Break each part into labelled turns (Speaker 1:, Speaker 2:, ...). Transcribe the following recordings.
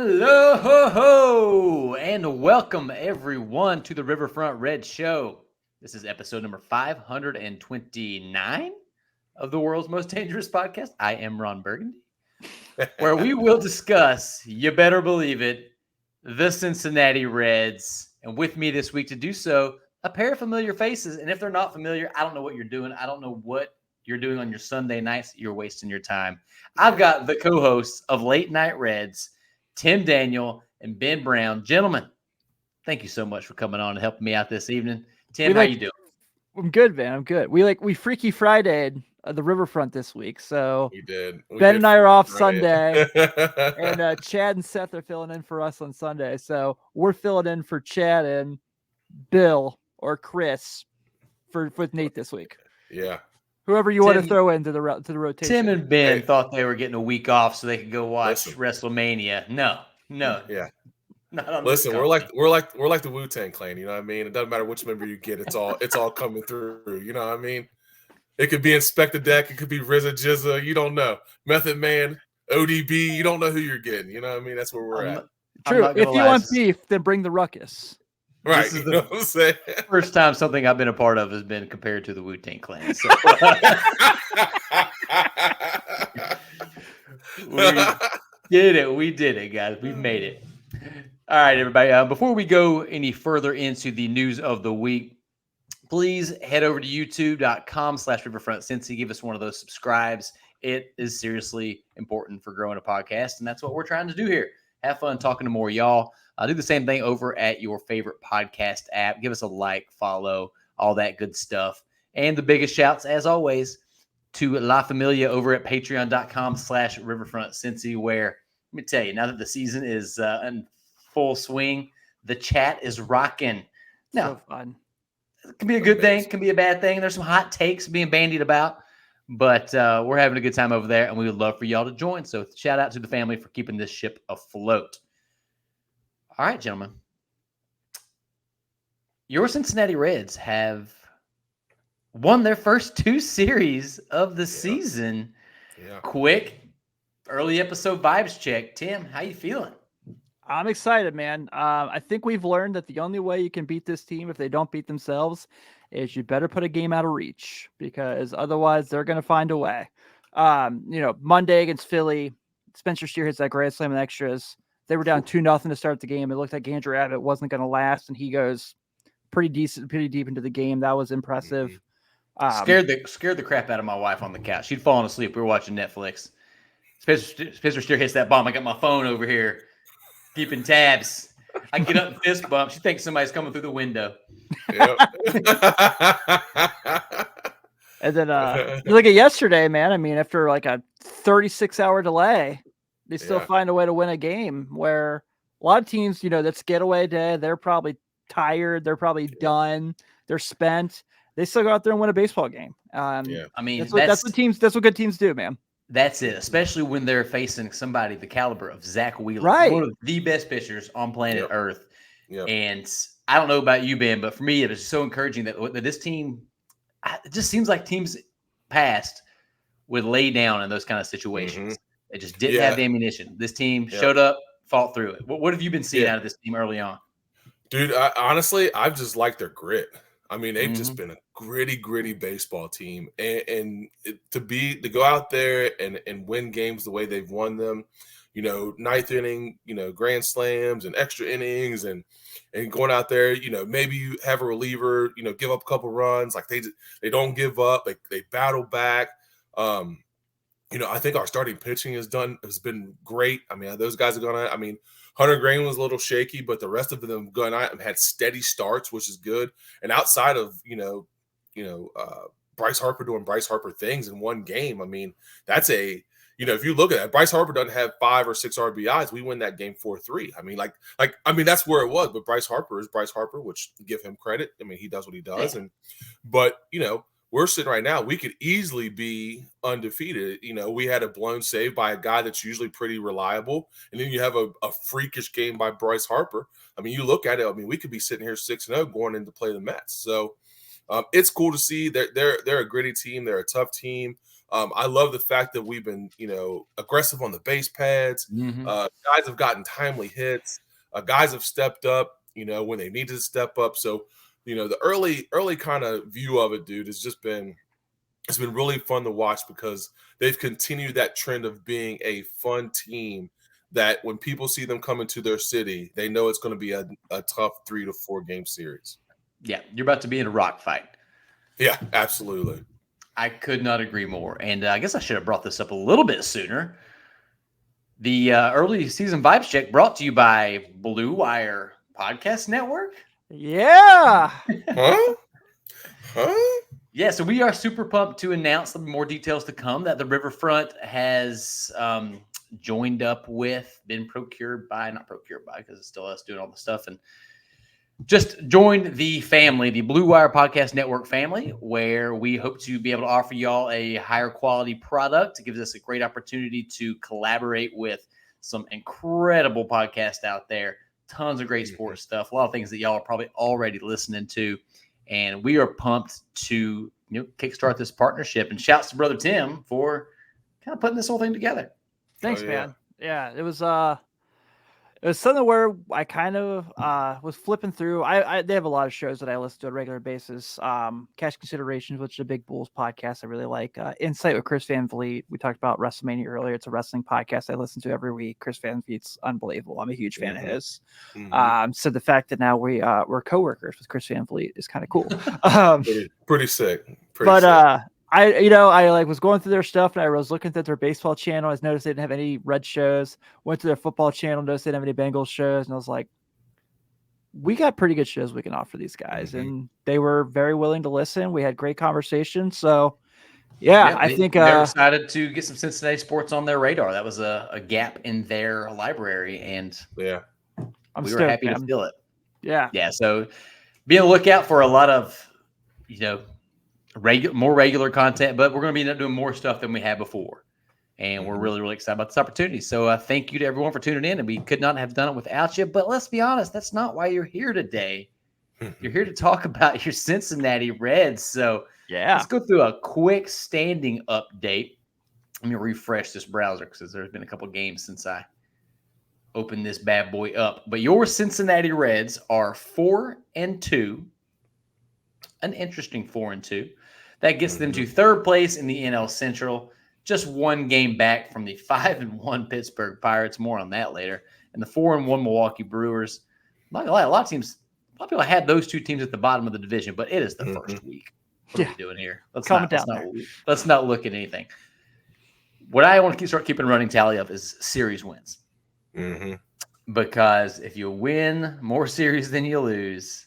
Speaker 1: Hello, ho, ho, and welcome everyone to the Riverfront Red Show. This is episode number 529 of the world's most dangerous podcast. I am Ron Burgundy, where we will discuss, you better believe it, the Cincinnati Reds. And with me this week to do so, a pair of familiar faces. And if they're not familiar, I don't know what you're doing. I don't know what you're doing on your Sunday nights. You're wasting your time. I've got the co-hosts of Late Night Reds, Tim Daniel and Ben Brown. Gentlemen, thank you so much for coming on and helping me out this evening. Tim, how you doing?
Speaker 2: I'm good, man. I'm good. We Freaky Friday'd the Riverfront this week. So
Speaker 3: we did.
Speaker 2: Ben and I are off Sunday, and Chad and Seth are filling in for us on Sunday. So we're filling in for Chad and Bill or Chris with Nate this week.
Speaker 3: Yeah.
Speaker 2: Whoever you want to throw into the rotation.
Speaker 1: Tim and Ben thought they were getting a week off so they could go watch WrestleMania. No.
Speaker 3: Yeah.
Speaker 1: Listen,
Speaker 3: we're like the Wu-Tang Clan. You know what I mean? It doesn't matter which member you get. It's all coming through. You know what I mean? It could be Inspector Deck. It could be RZA Jizza. You don't know. Method Man, ODB. You don't know who you're getting. You know what I mean? That's where we're at.
Speaker 2: True. If you want beef, then bring the ruckus.
Speaker 3: Right.
Speaker 1: This is
Speaker 3: you know what I'm saying?
Speaker 1: First time something I've been a part of has been compared to the Wu-Tang Clan. So. We did it, guys. We've made it. All right, everybody. Before we go any further into the news of the week, please head over to youtube.com/riverfrontcincy. Give us one of those subscribes. It is seriously important for growing a podcast, and that's what we're trying to do here. Have fun talking to more y'all. Do the same thing over at your favorite podcast app. Give us a like, follow, all that good stuff. And the biggest shouts, as always, to La Familia over at patreon.com/riverfrontcincy, where, let me tell you, now that the season is in full swing, the chat is rocking. Now,
Speaker 2: so fun.
Speaker 1: It can be a good thing, can be a bad thing. There's some hot takes being bandied about, but we're having a good time over there, and we would love for y'all to join. So shout out to the family for keeping this ship afloat. All right, gentlemen. Your Cincinnati Reds have won their first 2 series of the season.
Speaker 3: Yeah.
Speaker 1: Quick, early episode vibes check. Tim, how you feeling?
Speaker 2: I'm excited, man. I think we've learned that the only way you can beat this team if they don't beat themselves is you better put a game out of reach, because otherwise they're going to find a way. Monday against Philly, Spencer Steer hits that grand slam in extras. They were down 2-0 to start the game. It looked like Andrew Abbott wasn't going to last, and he goes pretty deep into the game. That was impressive.
Speaker 1: Scared the crap out of my wife on the couch. She'd fallen asleep. We were watching Netflix. Spencer Steer hits that bomb. I got my phone over here, keeping tabs. I get up and fist bump. She thinks somebody's coming through the window.
Speaker 3: Yep.
Speaker 2: And then you look at yesterday, man. I mean, after like a 36-hour delay, they still find a way to win a game where a lot of teams, that's getaway day. They're probably tired. They're probably done. They're spent. They still go out there and win a baseball game.
Speaker 1: I mean,
Speaker 2: that's what good teams do, man.
Speaker 1: That's it, especially when they're facing somebody the caliber of Zach Wheeler, one of the best pitchers on planet Earth.
Speaker 3: Yep.
Speaker 1: And I don't know about you, Ben, but for me, it was so encouraging that this team, it just seems like teams past would lay down in those kind of situations. They just didn't have the ammunition. This team showed up, fought through it. What have you been seeing out of this team early on?
Speaker 3: Dude, honestly, I've just liked their grit. I mean, they've just been a gritty baseball team, and to go out there and win games the way they've won them, ninth inning, grand slams and extra innings, and going out there, maybe you have a reliever, give up a couple runs, like they don't give up, they battle back. I think our starting pitching has been great. I mean, those guys are going to. I mean, Hunter Greene was a little shaky, but the rest of them had steady starts, which is good. And outside of Bryce Harper doing Bryce Harper things in one game, I mean, that's if you look at it, Bryce Harper doesn't have 5 or 6 RBIs. We win that game 4-3. I mean, that's where it was. But Bryce Harper is Bryce Harper, which give him credit. I mean, he does what he does, but we're sitting right now, we could easily be undefeated. We had a blown save by a guy that's usually pretty reliable. And then you have a freakish game by Bryce Harper. I mean, you look at it, I mean, we could be sitting here 6-0 going in to play the Mets. So it's cool to see that they're a gritty team. They're a tough team. I love the fact that we've been, aggressive on the base pads. Guys have gotten timely hits. Guys have stepped up, when they needed to step up. So, the early kind of view of it, dude, it's been really fun to watch because they've continued that trend of being a fun team that when people see them come into their city, they know it's going to be a tough 3 to 4 game series.
Speaker 1: Yeah, you're about to be in a rock fight.
Speaker 3: Yeah, absolutely.
Speaker 1: I could not agree more. And I guess I should have brought this up a little bit sooner. The early season vibes check brought to you by Blue Wire Podcast Network.
Speaker 2: Yeah.
Speaker 3: Huh?
Speaker 1: Yeah, so we are super pumped to announce some more details to come that the Riverfront has joined up with, not procured by, because it's still us doing all the stuff, and just joined the family, the Blue Wire Podcast Network family, where we hope to be able to offer y'all a higher quality product. It gives us a great opportunity to collaborate with some incredible podcasts out there, tons of great sports stuff, a lot of things that y'all are probably already listening to. And we are pumped to kickstart this partnership. And shouts to Brother Tim for kind of putting this whole thing together.
Speaker 2: Thanks, man. Yeah, it was something where I kind of was flipping through. They have a lot of shows that I listen to on a regular basis. Cash Considerations, which is a Big Bulls podcast I really like. Insight with Chris Van Vliet. We talked about WrestleMania earlier. It's a wrestling podcast I listen to every week. Chris Van Vliet's unbelievable. I'm a huge fan of his. So the fact that now we're coworkers with Chris Van Vliet is kind of cool.
Speaker 3: Pretty sick.
Speaker 2: I was going through their stuff and I was looking at their baseball channel. I noticed they didn't have any Red shows. Went to their football channel, noticed they didn't have any Bengals shows, and I was like, we got pretty good shows we can offer these guys. And they were very willing to listen. We had great conversations. So I think
Speaker 1: they're excited to get some Cincinnati sports on their radar. That was a gap in their library, and we were happy to fill it. Yeah. So be on the lookout for a lot of more regular content, but we're going to be doing more stuff than we had before. And we're really, really excited about this opportunity. So thank you to everyone for tuning in. And we could not have done it without you. But let's be honest, that's not why you're here today. You're here to talk about your Cincinnati Reds. So let's go through a quick standing update. Let me refresh this browser because there's been a couple games since I opened this bad boy up. But your Cincinnati Reds are 4-2. An interesting 4-2. That gets them to third place in the NL Central, just one game back from the 5-1 Pittsburgh Pirates. More on that later. And the 4-1 Milwaukee Brewers. Not gonna lie, a lot of people had those two teams at the bottom of the division, but it is the first week. What are we doing here? Let's not look at anything. What I want to start keeping a running tally of is series wins. Because if you win more series than you lose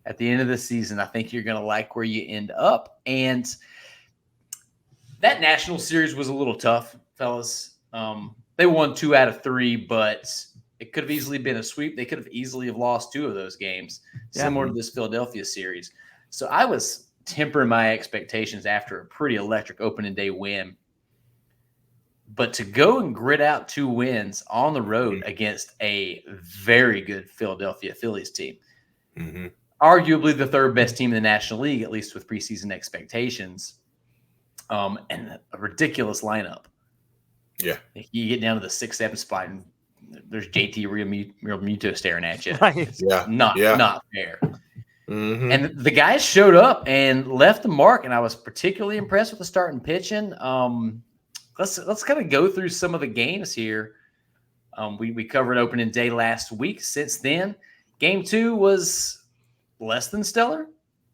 Speaker 1: at the end of the season, I think you're going to like where you end up. And that national series was a little tough, fellas. They won 2 out of 3, but it could have easily been a sweep. They could have easily have lost 2 of those games, similar to this Philadelphia series. So I was tempering my expectations after a pretty electric opening day win. But to go and grit out 2 wins on the road against a very good Philadelphia Phillies team, arguably the third best team in the National League, at least with preseason expectations, and a ridiculous lineup. Yeah. You get down to the 6-7 spot, and there's JT Realmuto staring at you. It's not fair. And the guys showed up and left the mark, and I was particularly impressed with the starting pitching. Let's kind of go through some of the games here. We covered opening day last week. Since then, game 2 was less than stellar.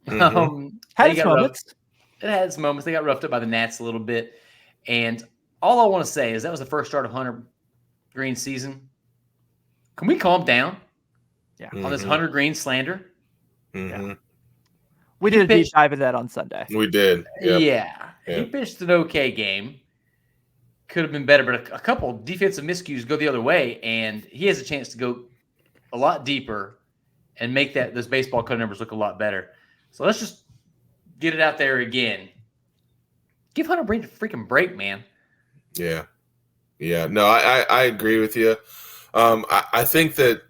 Speaker 2: Had its moments.
Speaker 1: It had its moments. They got roughed up by the Nats a little bit. And all I want to say is that was the first start of Hunter Greene's season. Can we calm down on this Hunter Greene slander?
Speaker 2: We did a deep dive into that on Sunday.
Speaker 3: We did.
Speaker 1: Yeah. He pitched an okay game. Could have been better, but a couple defensive miscues go the other way, and he has a chance to go a lot deeper and make those baseball card numbers look a lot better. So let's just get it out there again. Give Hunter Greene a freaking break, man.
Speaker 3: Yeah. No, I agree with you. I think that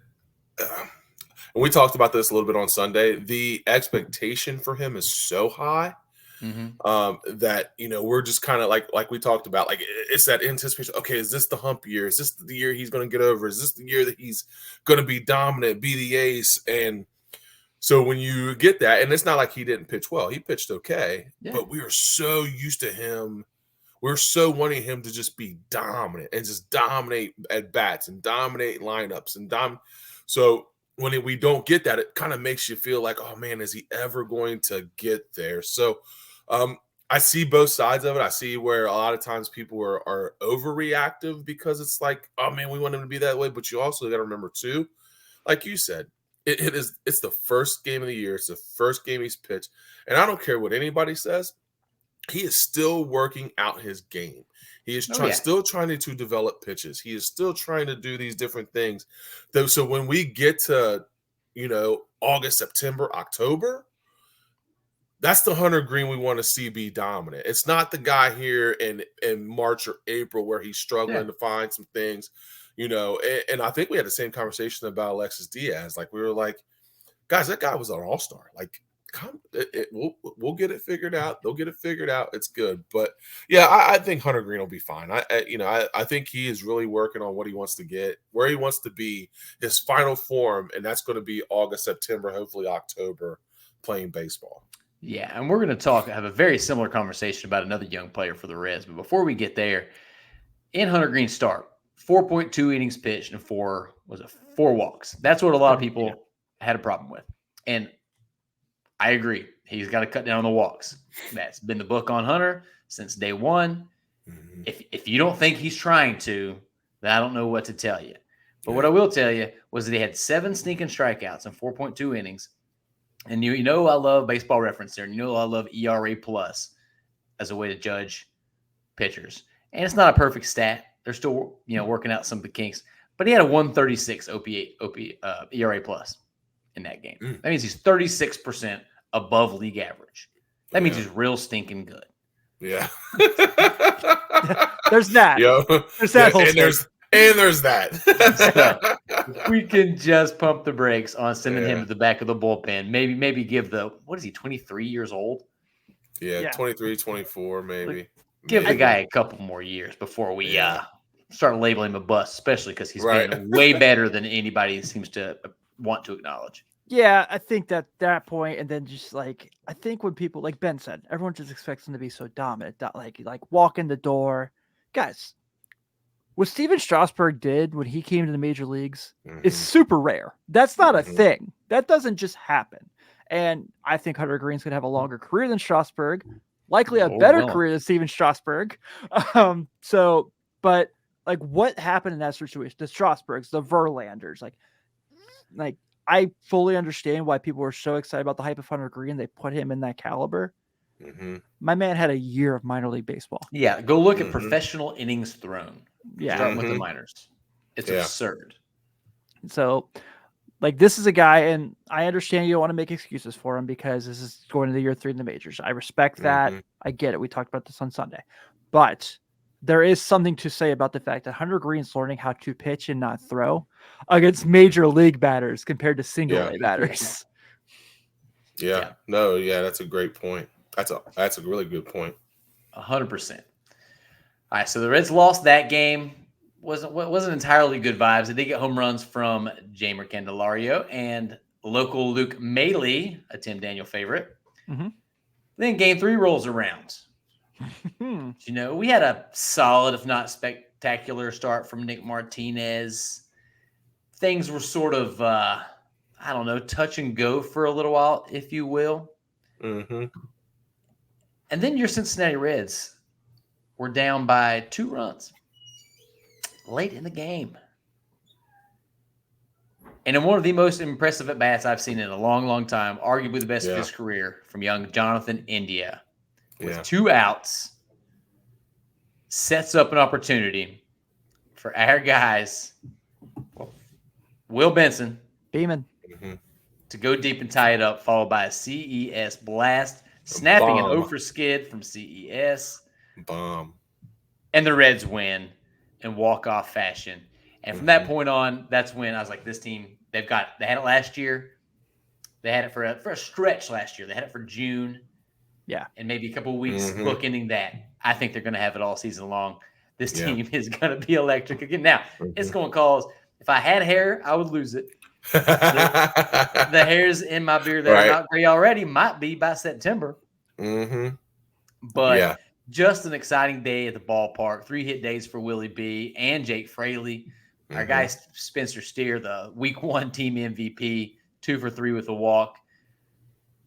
Speaker 3: we talked about this a little bit on Sunday. The expectation for him is so high That, we're just kind of like we talked about, like it's that anticipation. Okay, is this the hump year? Is this the year he's going to get over? Is this the year that he's going to be dominant, be the ace? And so when you get that, and it's not like he didn't pitch well, he pitched okay, but we are so used to him. We're so wanting him to just be dominant and just dominate at bats and dominate lineups and So when we don't get that, it kind of makes you feel like, oh man, is he ever going to get there? So I see both sides of it. I see where a lot of times people are overreactive because it's like, oh man, we want him to be that way. But you also got to remember too, like you said, it's the first game of the year. It's the first game he's pitched. And I don't care what anybody says. He is still working out his game. He is still trying to develop pitches. He is still trying to do these different things. So when we get to, August, September, October, that's the Hunter Greene we want to see be dominant. It's not the guy here in March or April where he's struggling to find some things, and I think we had the same conversation about Alexis Diaz. Like we were like, guys, that guy was an all-star. Like, we'll get it figured out. They'll get it figured out. It's good. But yeah, I think Hunter Greene will be fine. I think he is really working on what he wants to get, where he wants to be, his final form, and that's going to be August, September, hopefully October, playing baseball.
Speaker 1: Yeah, and we're going to have a very similar conversation about another young player for the Reds. But before we get there, in Hunter Greene's start, 4.2 innings pitched and 4 walks. That's what a lot of people had a problem with. And I agree. He's got to cut down on the walks. That's been the book on Hunter since day one. Mm-hmm. If you don't think he's trying to, then I don't know what to tell you. But what I will tell you was that he had 7 sneaking strikeouts in 4.2 innings. And I love Baseball Reference there. And I love ERA plus as a way to judge pitchers. And it's not a perfect stat. They're still, working out some of the kinks. But he had a 136 ERA plus in that game. That means he's 36% above league average. That means he's real stinking good.
Speaker 3: Yeah.
Speaker 2: There's that. There's that
Speaker 3: there's that.
Speaker 1: So, we can just pump the brakes on sending him to the back of the bullpen. Maybe give what is he, 23 years old?
Speaker 3: Yeah, 23, 24, maybe.
Speaker 1: Give the guy a couple more years before we start labeling him a bust, especially because he's been way better than anybody seems to want to acknowledge.
Speaker 2: Yeah, I think that point, and then just I think when people, like Ben said, everyone just expects him to be so dominant, that like walk in the door. Guys, what Steven Strasburg did when he came to the major leagues is super rare. That's not a thing. That doesn't just happen. And I think Hunter Greene's going to have a longer career than Strasburg, likely a better career than Steven Strasburg. But what happened in that situation? The Strasburgs, the Verlanders, like I fully understand why people were so excited about the hype of Hunter Greene. They put him in that caliber. Mm-hmm. My man had a year of minor league baseball.
Speaker 1: Yeah, go look at professional innings thrown.
Speaker 2: Yeah,
Speaker 1: starting with the minors. It's absurd.
Speaker 2: So, this is a guy, and I understand you don't want to make excuses for him because this is going to the year 3 in the majors. I respect that. I get it. We talked about this on Sunday. But there is something to say about the fact that Hunter Greene's learning how to pitch and not throw against major league batters compared to single A batters.
Speaker 3: Yeah. No, that's a great point. That's a really good point.
Speaker 1: 100%. All right, so the Reds lost that game. Wasn't entirely good vibes. They did get home runs from Jamer Candelario and local Luke Maley, a Tim Daniel favorite. Mm-hmm. Then game 3 rolls around. We had a solid, if not spectacular, start from Nick Martinez. Things were sort of, touch and go for a little while, if you will. Mm-hmm. And then your Cincinnati Reds were down by 2 runs late in the game. And in one of the most impressive at-bats I've seen in a long, long time, arguably the best of his career, from young Jonathan India, with 2 outs, sets up an opportunity for our guys, Will Benson,
Speaker 2: Beeman,
Speaker 1: to go deep and tie it up, followed by a CES blast, snapping an 0 for skid from CES.
Speaker 3: Bomb.
Speaker 1: And the Reds win in walk-off fashion. And from that point on, that's when I was like, this team, they had it last year. They had it for a stretch last year. They had it for June.
Speaker 2: Yeah.
Speaker 1: and maybe a couple of weeks bookending that. I think they're going to have it all season long. This team is going to be electric again. Now, it's going to cause, if I had hair, I would lose it. The hairs in my beard that are not gray already might be by September. But just an exciting day at the ballpark. 3 hit days for Willie B and Jake Fraley. Our guy Spencer Steer, the week 1 team MVP, 2 for 3 with a walk.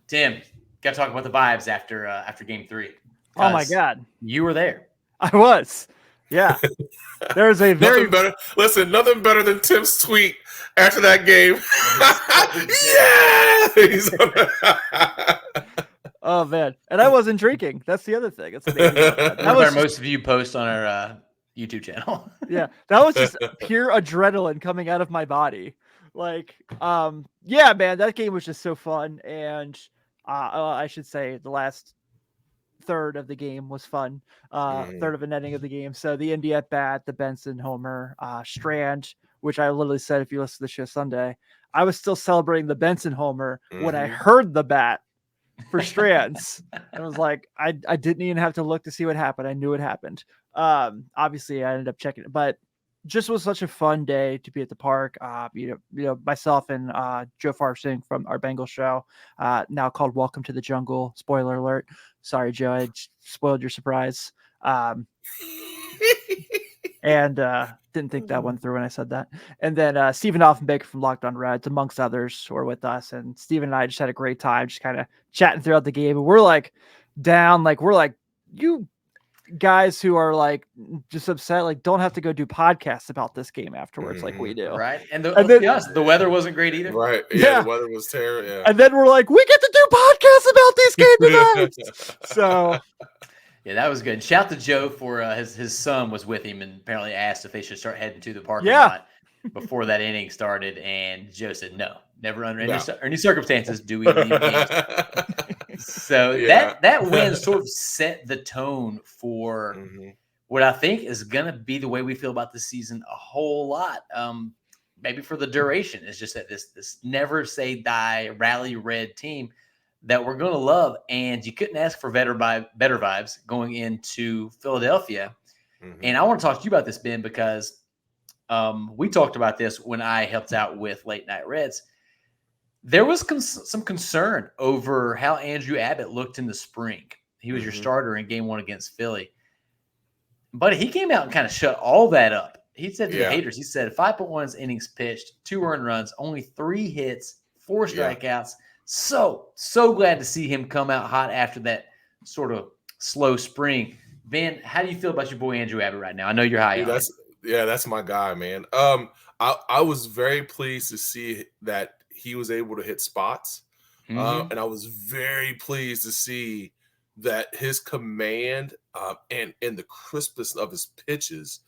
Speaker 1: Tim, got to talk about the vibes after game 3.
Speaker 2: Oh my God.
Speaker 1: You were there.
Speaker 2: I was. Yeah. There's a very
Speaker 3: nothing better. Listen, nothing better than Tim's tweet after that game.
Speaker 2: Oh man. And I wasn't drinking. That's the other thing. That's
Speaker 1: that was most of you post on our YouTube channel.
Speaker 2: Yeah. That was just pure adrenaline coming out of my body. Like, yeah, man, that game was just so fun. And I should say the last third of the game was fun. Third of an inning of the game. So the Indy at bat, the Benson homer, Strand, which I literally said, if you listen to the show Sunday, I was still celebrating the Benson homer when I heard the bat for Strands. I was like, I didn't even have to look to see what happened. I knew it happened. Obviously I ended up checking it, but just was such a fun day to be at the park. You know, myself and Joe Farsing from our Bengals show, now called Welcome to the Jungle. Spoiler alert. Sorry, Joe, I spoiled your surprise. And didn't think that one through when I said that. And then Stephen Offenbaker from Locked On Reds, amongst others, were with us. And Stephen and I just had a great time, just kind of chatting throughout the game. And we're like down, like we're like, you guys who are like just upset, like don't have to go do podcasts about this game afterwards like we do.
Speaker 1: Right. And let's be honest, the weather wasn't great either.
Speaker 3: Right. Yeah. The weather was terrible. Yeah.
Speaker 2: And then we're like, we get to do podcasts about this game tonight. So
Speaker 1: yeah, that was good. Shout to Joe for his son was with him and apparently asked if they should start heading to the parking lot before that inning started. And Joe said, no, never under any circumstances do we leave games. So that win sort of set the tone for what I think is going to be the way we feel about this season a whole lot. Maybe for the duration. It's just that this never say die rally red team that we're going to love. And you couldn't ask for better vibes going into Philadelphia. And I want to talk to you about this, Ben, because we talked about this when I helped out with Late Night Reds. There was some concern over how Andrew Abbott looked in the spring. He was your starter in game 1 against Philly. But he came out and kind of shut all that up. He said to the haters, he said 5.1 innings pitched, 2 earned runs, only 3 hits, 4 strikeouts. So glad to see him come out hot after that sort of slow spring. Ben, how do you feel about your boy Andrew Abbott right now? I know you're high on him.
Speaker 3: That's my guy, man. I was very pleased to see that he was able to hit spots. And I was very pleased to see that his command and the crispness of his pitches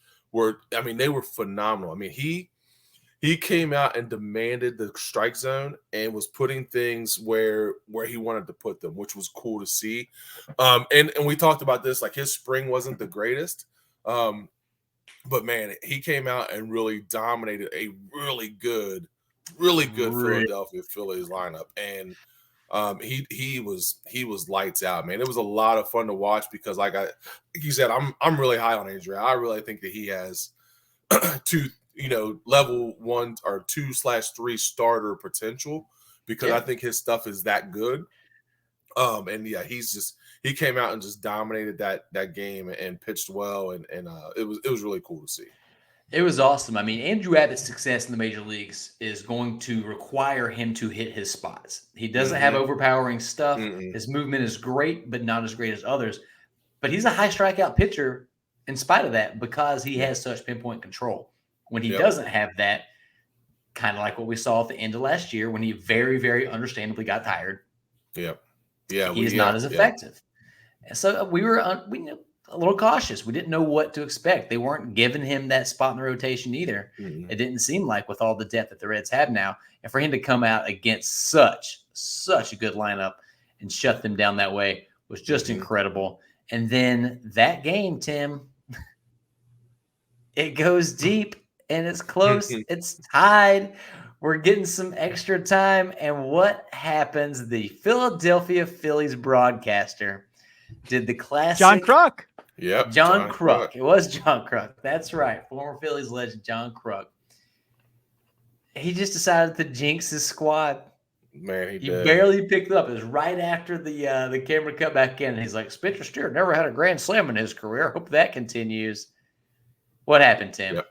Speaker 3: they were phenomenal. I mean, he came out and demanded the strike zone and was putting things where he wanted to put them, which was cool to see. And we talked about this, like his spring wasn't the greatest. But man, he came out and really dominated a really good Philadelphia Phillies lineup. And he was lights out, man. It was a lot of fun to watch because like you said, I'm really high on Andrew. I really think that he has level 1 or 2/3 starter potential because I think his stuff is that good. He came out and just dominated that game and pitched well, and it was really cool to see.
Speaker 1: It was awesome. I mean, Andrew Abbott's success in the major leagues is going to require him to hit his spots. He doesn't have overpowering stuff. His movement is great, but not as great as others. But he's a high strikeout pitcher in spite of that because he has such pinpoint control. When he doesn't have that, kind of like what we saw at the end of last year when he very, very understandably got tired. He's not as effective. And so we were a little cautious. We didn't know what to expect. They weren't giving him that spot in the rotation either. It didn't seem like with all the depth that the Reds have now. And for him to come out against such a good lineup and shut them down that way was just incredible. And then that game, Tim, it goes deep and it's close. It's tied We're getting some extra time. And what happens? The Philadelphia Phillies broadcaster did the classic.
Speaker 2: John Kruk.
Speaker 3: Yep.
Speaker 1: John Kruk. It was John Kruk. That's right. Former Phillies legend John Kruk. He just decided to jinx his squad.
Speaker 3: Man,
Speaker 1: he barely picked it up. It was right after the camera cut back in. And he's like, Spencer Steer never had a grand slam in his career. Hope that continues. What happened, Tim?
Speaker 3: Yep.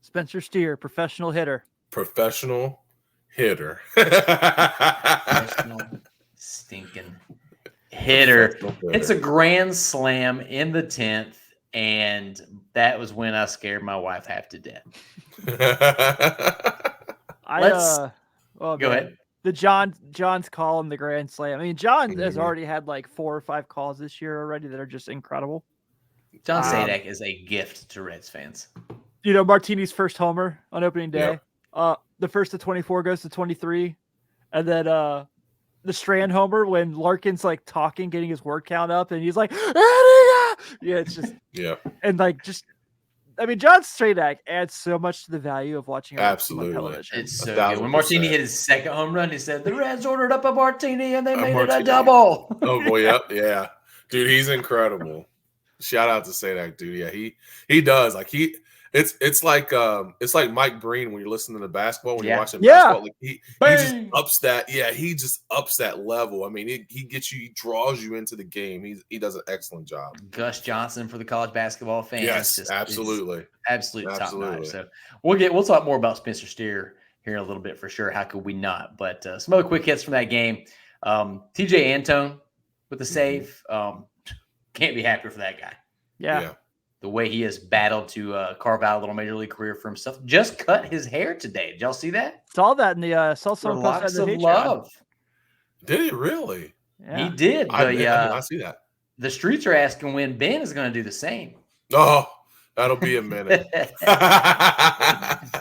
Speaker 2: Spencer Steer, professional hitter.
Speaker 3: Professional
Speaker 1: stinking hitter. It's a grand slam in the 10th, and that was when I scared my wife half to death.
Speaker 2: Go
Speaker 1: ahead.
Speaker 2: The John's call in the grand slam. I mean, John has already had like 4 or 5 calls this year already that are just incredible.
Speaker 1: John Sadak is a gift to Reds fans.
Speaker 2: You know, Martini's first homer on opening day.
Speaker 3: Yep.
Speaker 2: The first to 24 goes to 23. And then the Strand homer when Larkin's like talking, getting his word count up, and he's like, yeah, it's just and like just I mean, John Sadak adds so much to the value of watching
Speaker 3: absolutely
Speaker 2: television.
Speaker 1: It's so good. When Martini hit his second home run, he said the Reds ordered up a Martini and they made it a double.
Speaker 3: Oh boy, yeah. Dude, he's incredible. Shout out to Sadak, dude. Yeah, he does. Like it's like Mike Breen when you're listening to basketball, when you're watching basketball. Like he just ups that. Yeah, he just ups that level. I mean, he gets you, he draws you into the game. He does an excellent job.
Speaker 1: Gus Johnson for the college basketball fans.
Speaker 3: Yes, absolutely.
Speaker 1: Absolute top notch. So we'll talk more about Spencer Steer here in a little bit for sure. How could we not? But some other quick hits from that game. TJ Antone with the save. Can't be happier for that guy.
Speaker 2: Yeah.
Speaker 1: The way he has battled to carve out a little major league career for himself. Just cut his hair today. Did y'all see that?
Speaker 2: Saw that in the saw someone post that in the
Speaker 1: love.
Speaker 3: Did he really?
Speaker 1: Yeah. He did.
Speaker 3: I see that.
Speaker 1: The streets are asking when Ben is going to do the same.
Speaker 3: Oh, that'll be a minute.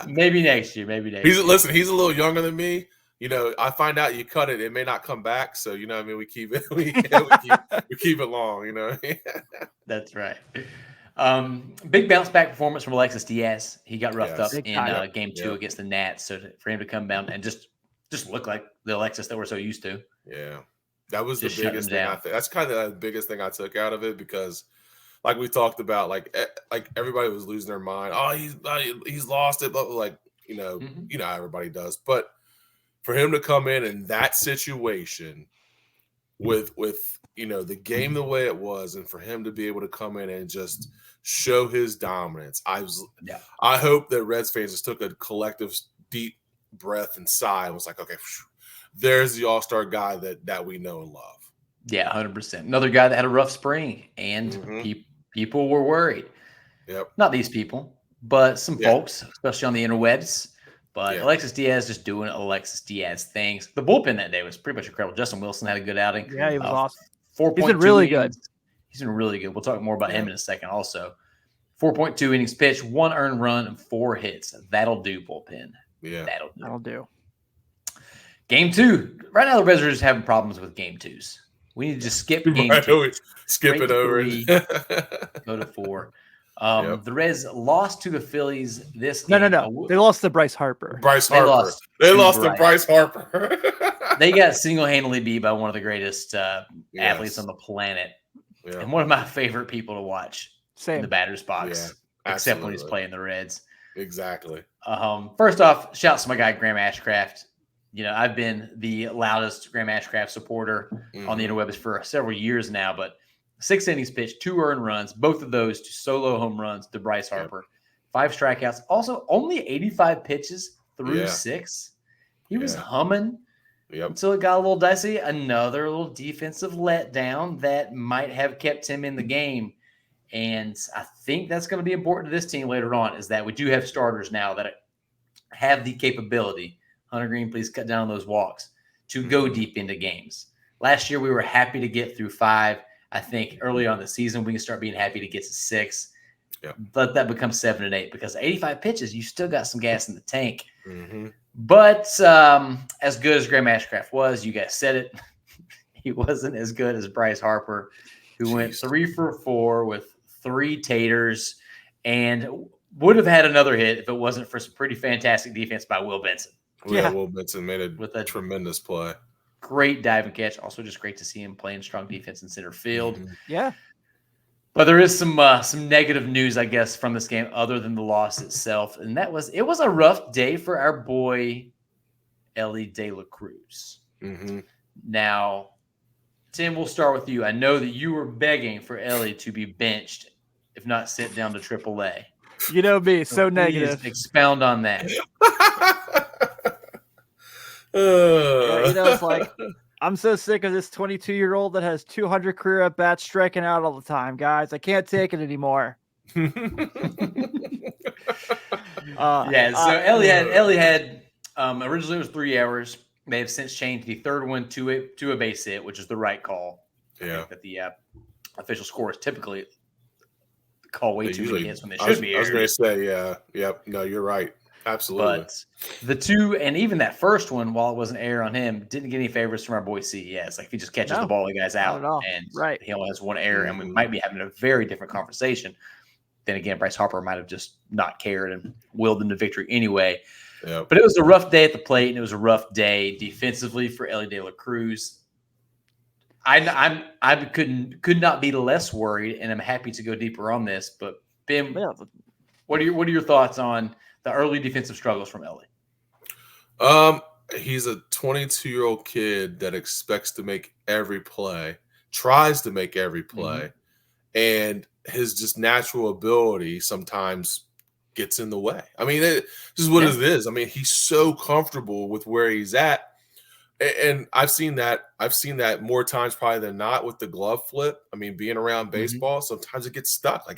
Speaker 1: Maybe next year.
Speaker 3: He's a little younger than me. You know, I find out you cut it may not come back. So, you know what I mean? We keep it, we keep it long, you know?
Speaker 1: That's right. Big bounce back performance from Alexis Diaz. He got roughed up in game 2 against the Nats. So for him to come down and just look like the Alexis that we're so used to.
Speaker 3: Yeah. That was the biggest thing I think. That's kind of the biggest thing I took out of it because like we talked about, like everybody was losing their mind. Oh, he's lost it, but like, you know how everybody does. But for him to come in that situation with you know the game the way it was, and for him to be able to come in and just show his dominance, I hope that Reds fans just took a collective deep breath and sigh and was like, okay, there's the all-star guy that we know and love.
Speaker 1: Yeah, 100%. Another guy that had a rough spring, and people were worried.
Speaker 3: Yep.
Speaker 1: Not these people, but some folks, especially on the interwebs. But Alexis Diaz just doing Alexis Diaz things. The bullpen that day was pretty much incredible. Justin Wilson had a good outing.
Speaker 2: Yeah, he was awesome.
Speaker 1: 4.2
Speaker 2: He's been really good.
Speaker 1: He's been really good. We'll talk more about him in a second also. 4.2 innings pitched, 1 earned run, and 4 hits. That'll do, bullpen.
Speaker 3: Yeah.
Speaker 2: That'll do.
Speaker 1: Game 2. Right now, the Reds are just having problems with game 2s. We need to just skip game 2.
Speaker 3: Skip it over.
Speaker 1: 3, go to 4. The Reds lost to the Phillies this game.
Speaker 2: No. They lost to Bryce Harper.
Speaker 3: They lost to Bryce Harper.
Speaker 1: They got single-handedly beat by one of the greatest athletes on the planet. Yeah. And one of my favorite people to watch in the batter's box. Yeah, except when he's playing the Reds.
Speaker 3: Exactly.
Speaker 1: First off, shouts to my guy, Graham Ashcraft. You know, I've been the loudest Graham Ashcraft supporter on the interwebs for several years now, but 6 innings pitched, 2 earned runs, both of those to solo home runs to Bryce Harper. 5 strikeouts. Also, only 85 pitches through 6. He was humming until it got a little dicey. Another little defensive letdown that might have kept him in the game. And I think that's going to be important to this team later on, is that we do have starters now that have the capability. Hunter Greene, please cut down those walks, to go deep into games. Last year, we were happy to get through 5. I think early on in the season, we can start being happy to get to 6.
Speaker 3: Yep.
Speaker 1: Let that become 7 and 8, because 85 pitches, you still got some gas in the tank. But as good as Graham Ashcraft was, you guys said it, he wasn't as good as Bryce Harper, who went 3 for 4 with 3 taters. And would have had another hit if it wasn't for some pretty fantastic defense by Will Benson.
Speaker 3: Yeah, Will Benson made
Speaker 1: with a
Speaker 3: tremendous play.
Speaker 1: Great dive and catch. Also, just great to see him playing strong defense in center field.
Speaker 3: Mm-hmm.
Speaker 2: Yeah.
Speaker 1: But there is some negative news, I guess, from this game other than the loss itself. And it was a rough day for our boy, Elly De La Cruz.
Speaker 3: Mm-hmm.
Speaker 1: Now, Tim, we'll start with you. I know that you were begging for Elly to be benched, if not sent down to AAA.
Speaker 2: You know me, so negative.
Speaker 1: Expound on that.
Speaker 2: Yeah, it's like, I'm so sick of this 22-year-old that has 200 career at-bats striking out all the time, guys. I can't take it anymore.
Speaker 1: So Elly had originally it was 3 hours. They have since changed the third one to a base hit, which is the right call.
Speaker 3: Yeah.
Speaker 1: I think that the official score is typically call way too many hits when they should be.
Speaker 3: I was going to say, yeah. Yep. No, you're right. Absolutely.
Speaker 1: But the two, and even that first one, while it was an error on him, didn't get any favors from our boy CES. Like, if he just catches the ball, the guy's out. And he only has one error, and we might be having a very different conversation. Then again, Bryce Harper might have just not cared and willed them to victory anyway.
Speaker 3: Yep.
Speaker 1: But it was a rough day at the plate, and it was a rough day defensively for Elly De La Cruz. I could not be less worried, and I'm happy to go deeper on this. But Ben, what are your thoughts on the early defensive struggles from Elly?
Speaker 3: He's a 22-year-old kid that expects to make every play, tries to make every play, and his just natural ability sometimes gets in the way. I mean, this is what it is. I mean, he's so comfortable with where he's at. And I've seen that more times probably than not with the glove flip. I mean, being around baseball, sometimes it gets stuck.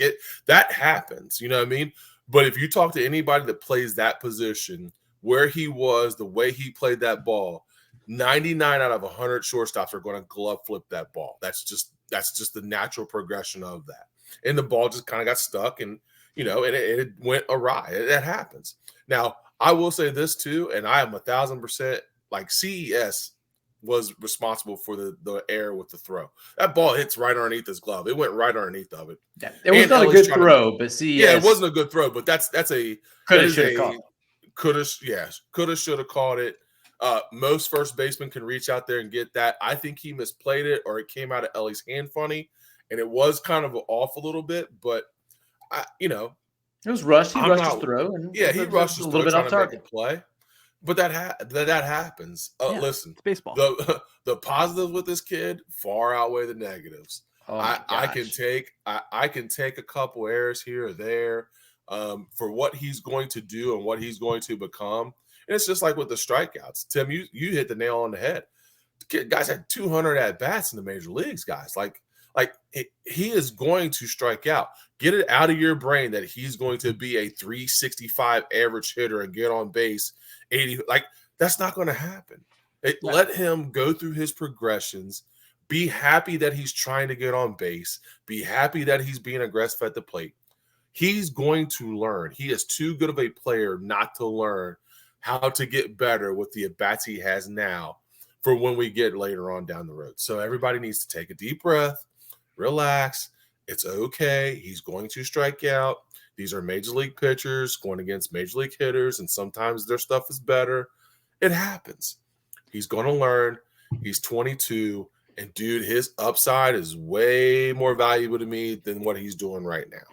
Speaker 3: That happens, you know what I mean? But if you talk to anybody that plays that position, where he was, the way he played that ball, 99 out of 100 shortstops are going to glove flip that ball. That's just the natural progression of that. And the ball just kind of got stuck, and it went awry. That happens. Now, I will say this too, and I am 1,000% like CES was responsible for the error with the throw. That ball hits right underneath his glove. It went right underneath of it.
Speaker 1: Yeah, it was not a good throw, but CES.
Speaker 3: Yeah, it wasn't a good throw, but that's a
Speaker 1: coulda, shoulda caught it.
Speaker 3: Coulda, shoulda caught it. Most first basemen can reach out there and get that. I think he misplayed it, or it came out of Elly's hand funny, and it was kind of off a little bit, but it
Speaker 1: was rushed. He rushed his throw, and
Speaker 3: he rushed his
Speaker 1: a little bit off target
Speaker 3: play. But that happens. Listen,
Speaker 2: it's baseball.
Speaker 3: The positives with this kid far outweigh the negatives. I can take a couple errors here or there for what he's going to do and what he's going to become. And it's just like with the strikeouts. Tim, you hit the nail on the head. The kid, guys had 200 at bats in the major leagues, guys. He is going to strike out. Get it out of your brain that he's going to be a 365 average hitter and get on base 80. That's not going to happen. Let him go through his progressions. Be happy that he's trying to get on base. Be happy that he's being aggressive at the plate. He's going to learn. He is too good of a player not to learn how to get better with the at-bats he has now for when we get later on down the road. So everybody needs to take a deep breath, relax. It's okay. He's going to strike out. These are major league pitchers going against major league hitters, and sometimes their stuff is better. It happens. He's going to learn. He's 22, and dude, his upside is way more valuable to me than what he's doing right now.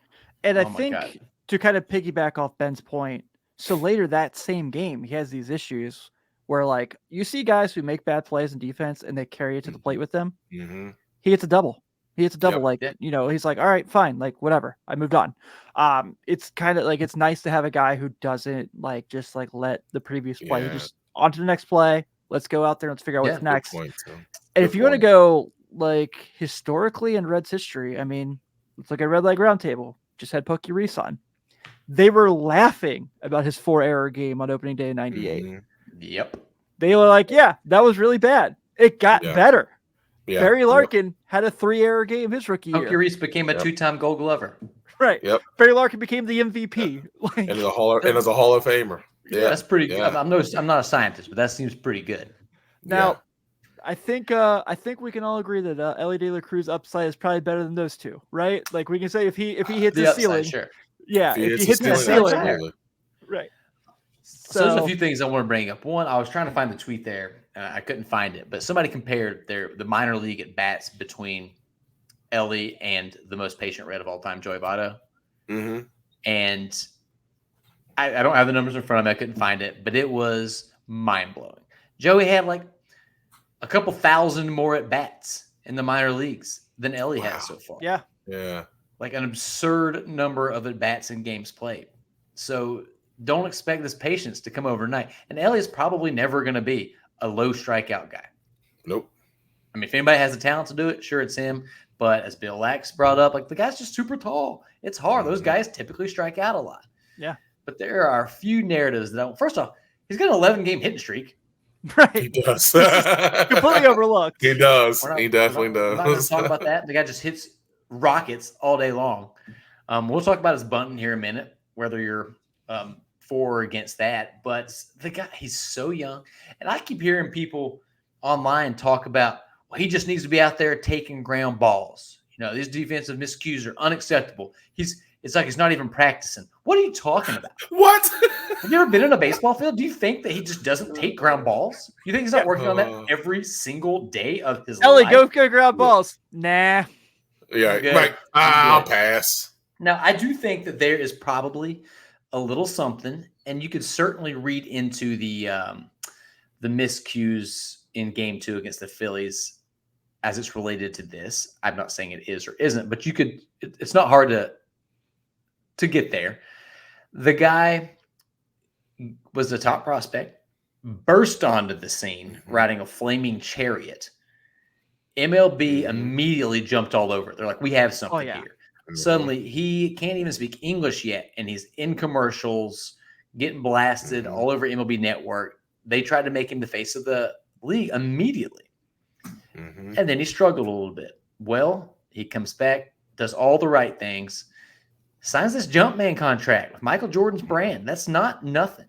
Speaker 2: And I think to kind of piggyback off Ben's point, so later that same game, he has these issues where you see guys who make bad plays in defense and they carry it to the plate with them.
Speaker 3: Mm-hmm.
Speaker 2: He hits a double. He's like, all right, fine. Whatever. I moved on. It's kind of it's nice to have a guy who doesn't just let the previous play just on to the next play. Let's go out there. Let's figure out what's next.
Speaker 3: And
Speaker 2: if you want to go historically in Reds history, I mean, let's look at Red Leg Roundtable. Just had Pokey Reese on. They were laughing about his 4-error game on opening day in 98.
Speaker 3: Mm-hmm.
Speaker 1: Yep.
Speaker 2: They were like, yeah, that was really bad. It got better.
Speaker 3: Yeah.
Speaker 2: Barry Larkin had a 3-error game his rookie year.
Speaker 1: Pokey Reese became a 2-time Gold Glover.
Speaker 2: Right.
Speaker 3: Yep.
Speaker 2: Barry Larkin became the MVP.
Speaker 3: And as a Hall of Famer. Yeah.
Speaker 1: That's pretty good. I'm not a scientist, but that seems pretty good.
Speaker 2: Now, I think we can all agree that Elly De La Cruz upside is probably better than those two, right? We can say if he hits the ceiling,
Speaker 1: sure.
Speaker 2: Yeah, if you hit the
Speaker 1: ceiling,
Speaker 2: ceiling, right.
Speaker 1: So there's a few things I want to bring up. One, I was trying to find the tweet there. I couldn't find it, but somebody compared the minor league at bats between Elly and the most patient red of all time, Joey Votto.
Speaker 3: Mm-hmm.
Speaker 1: And I don't have the numbers in front of me. I couldn't find it, but it was mind-blowing. Joey had like a couple thousand more at bats in the minor leagues than Elly has so far.
Speaker 2: Yeah.
Speaker 3: Yeah.
Speaker 1: Like an absurd number of at bats in games played. So don't expect this patience to come overnight. And Elly is probably never going to be a low strikeout guy.
Speaker 3: Nope.
Speaker 1: I mean, if anybody has the talent to do it, sure, it's him. But as Bill Lax brought up, like the guy's just super tall. It's hard. Those guys typically strike out a lot.
Speaker 2: Yeah.
Speaker 1: But there are a few narratives that first off, he's got an 11-game hitting streak.
Speaker 2: Right.
Speaker 3: He does.
Speaker 2: Completely overlooked.
Speaker 3: He does. He definitely does.
Speaker 1: We're not going to talk about that. The guy just hits rockets all day long. We'll talk about his bunting here in a minute, whether you're for or against that. But the guy, he's so young. And I keep hearing people online talk about, well, he just needs to be out there taking ground balls. You know, these defensive miscues are unacceptable. It's like he's not even practicing. What are you talking about?
Speaker 3: What?
Speaker 1: Have you ever been in a baseball field? Do you think that he just doesn't take ground balls? You think he's not working on that every single day of his
Speaker 2: Elly,
Speaker 1: life?
Speaker 2: go ground balls. Nah.
Speaker 3: Yeah, right. I'll pass.
Speaker 1: Now, I do think that there is probably a little something, and you could certainly read into the miscues in Game 2 against the Phillies as it's related to this. I'm not saying it is or isn't, but you could. It's not hard to get there. The guy was the top prospect, burst onto the scene riding a flaming chariot. MLB immediately jumped all over it. They're like, we have something here. Suddenly, he can't even speak English yet, and he's in commercials, getting blasted all over MLB Network. They tried to make him the face of the league immediately. And then he struggled a little bit. Well, he comes back, does all the right things, signs this Jumpman contract with Michael Jordan's brand. That's not nothing.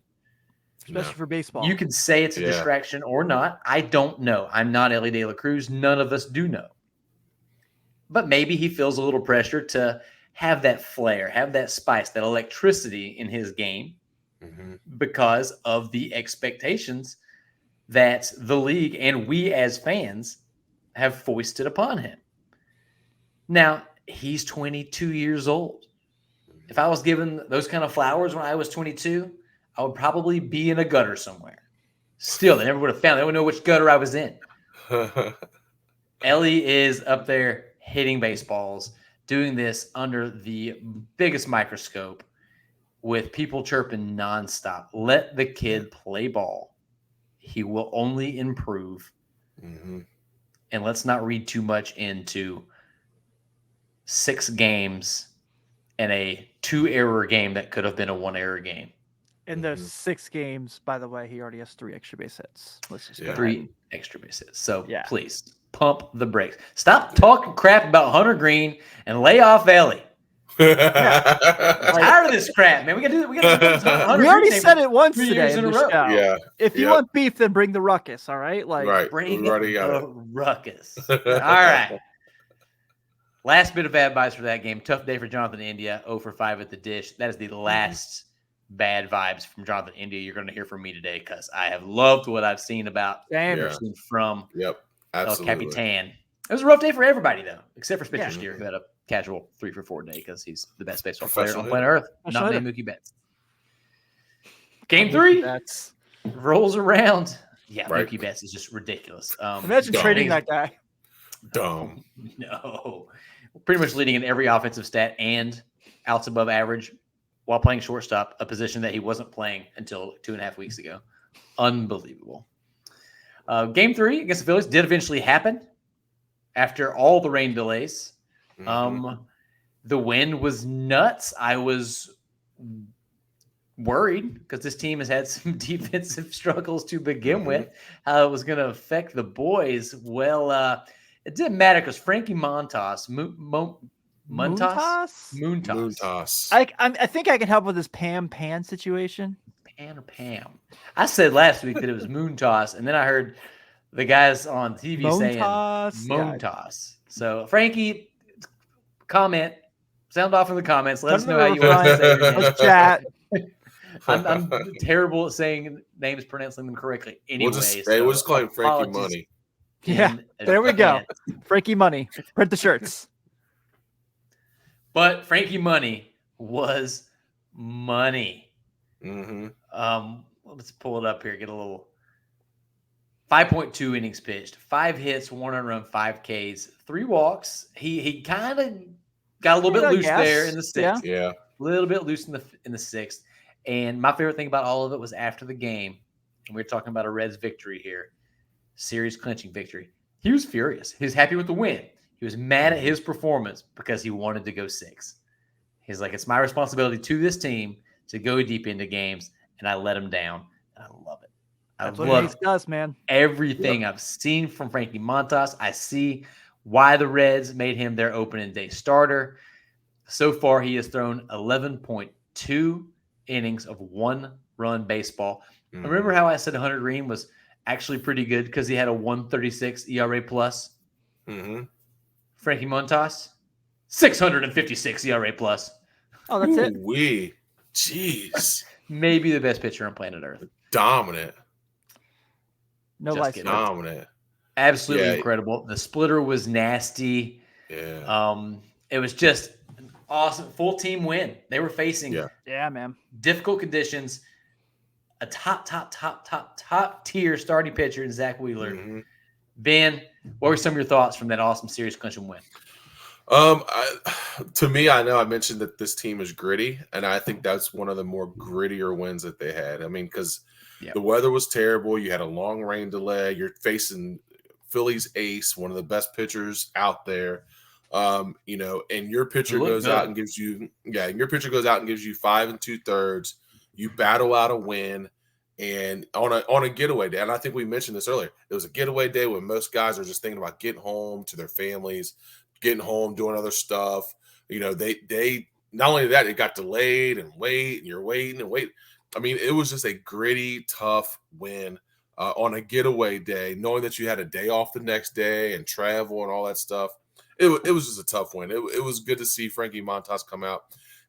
Speaker 2: Especially for baseball.
Speaker 1: You could say it's a distraction or not. I don't know. I'm not Elly De La Cruz. None of us do know. But maybe he feels a little pressure to have that flair, have that spice, that electricity in his game because of the expectations that the league and we as fans have foisted upon him. Now, he's 22 years old. If I was given those kind of flowers when I was 22, I would probably be in a gutter somewhere. Still, they never would have found. They would know which gutter I was in. Elly is up there hitting baseballs, doing this under the biggest microscope with people chirping nonstop. Let the kid play ball. He will only improve. And let's not read too much into 6 games and a 2-error game that could have been a 1-error game.
Speaker 2: In those 6 games, by the way, he already has 3 extra base hits. Let's just
Speaker 1: 3 extra base hits. So please pump the brakes. Stop talking crap about Hunter Greene and lay off Elly. I'm tired of this crap, man. We gotta do
Speaker 2: we already said it once today in the show.
Speaker 3: Yeah.
Speaker 2: If you want beef, then bring the ruckus. All right,
Speaker 1: bring the ruckus. All right. Last bit of advice for that game. Tough day for Jonathan India. 0 for 5 at the dish. That is the last bad vibes from Jonathan India you're going to hear from me today, because I have loved what I've seen from El Capitan. It was a rough day for everybody, though, except for Spencer Steer, who had a casual 3 for 4 day because he's the best baseball player on planet Earth, not named Mookie Betts. Game 3 rolls around. Yeah, Mookie Betts is just ridiculous.
Speaker 2: Imagine trading that guy.
Speaker 3: Dumb.
Speaker 1: No. Pretty much leading in every offensive stat and outs above average while playing shortstop, a position that he wasn't playing until 2.5 weeks ago. Unbelievable. Game 3 against the Phillies did eventually happen after all the rain delays. The wind was nuts. I was worried because this team has had some defensive struggles to begin with, how it was going to affect the boys. Well, it didn't matter because Frankie Montas, Montas.
Speaker 2: I think I can help with this Pan situation.
Speaker 1: Pan or Pam? I said last week that it was Moontoss, and then I heard the guys on TV saying Montas. So Frankie, comment Sound off in the comments. Let us
Speaker 2: Come
Speaker 1: know
Speaker 2: to
Speaker 1: how
Speaker 2: the
Speaker 1: you want to say your
Speaker 2: Riverfront.
Speaker 1: name.
Speaker 2: Let's chat.
Speaker 1: I'm terrible at saying names, pronouncing them correctly. Anyway,
Speaker 3: we'll just call him Frankie
Speaker 1: apologies
Speaker 3: Money.
Speaker 2: Yeah,
Speaker 1: in
Speaker 2: there we go.
Speaker 1: advance.
Speaker 2: Frankie Money. Print the shirts.
Speaker 1: But Frankie Money was money.
Speaker 3: Mm-hmm.
Speaker 1: Let's pull it up here. Get a little 5.2 innings pitched, 5 hits, 1 run, 5 Ks, 3 walks. He kind of got a little bit loose there in the 6th.
Speaker 3: Yeah.
Speaker 1: A little bit loose in the 6th. And my favorite thing about all of it was after the game, and we're talking about a Reds victory here, series clinching victory. He was furious. He was happy with the win. He was mad at his performance because he wanted to go 6. He's like, it's my responsibility to this team to go deep into games, and I let him down. And I love it.
Speaker 2: That's what he does, man.
Speaker 1: Everything I've seen from Frankie Montas. I see why the Reds made him their opening day starter. So far, he has thrown 11.2 innings of 1-run baseball. Mm-hmm. Remember how I said Hunter Greene was actually pretty good because he had a 1.36 ERA plus?
Speaker 3: Mm-hmm.
Speaker 1: Frankie Montas, 656 ERA plus.
Speaker 2: Oh, that's it?
Speaker 3: Jeez.
Speaker 1: Maybe the best pitcher on planet Earth.
Speaker 3: Dominant.
Speaker 2: No life.
Speaker 3: Dominant.
Speaker 1: Absolutely incredible. The splitter was nasty.
Speaker 3: Yeah.
Speaker 1: It was just an awesome full team win. They were facing
Speaker 2: man,
Speaker 1: difficult conditions. A top tier starting pitcher in Zach Wheeler.
Speaker 3: Mm-hmm.
Speaker 1: Ben, what were some of your thoughts from that awesome series clinching win?
Speaker 3: To me, I know I mentioned that this team is gritty, and I think that's one of the more grittier wins that they had. I mean, because the weather was terrible. You had a long rain delay. You're facing Philly's ace, one of the best pitchers out there. And your pitcher goes out and gives you 5 2/3. You battle out a win, and on a getaway day. And I think we mentioned this earlier. It was a getaway day when most guys are just thinking about getting home to their families, getting home, doing other stuff. They not only that, it got delayed and you're waiting and waiting. I mean, it was just a gritty, tough win on a getaway day, knowing that you had a day off the next day and travel and all that stuff. It was just a tough win. It was good to see Frankie Montas come out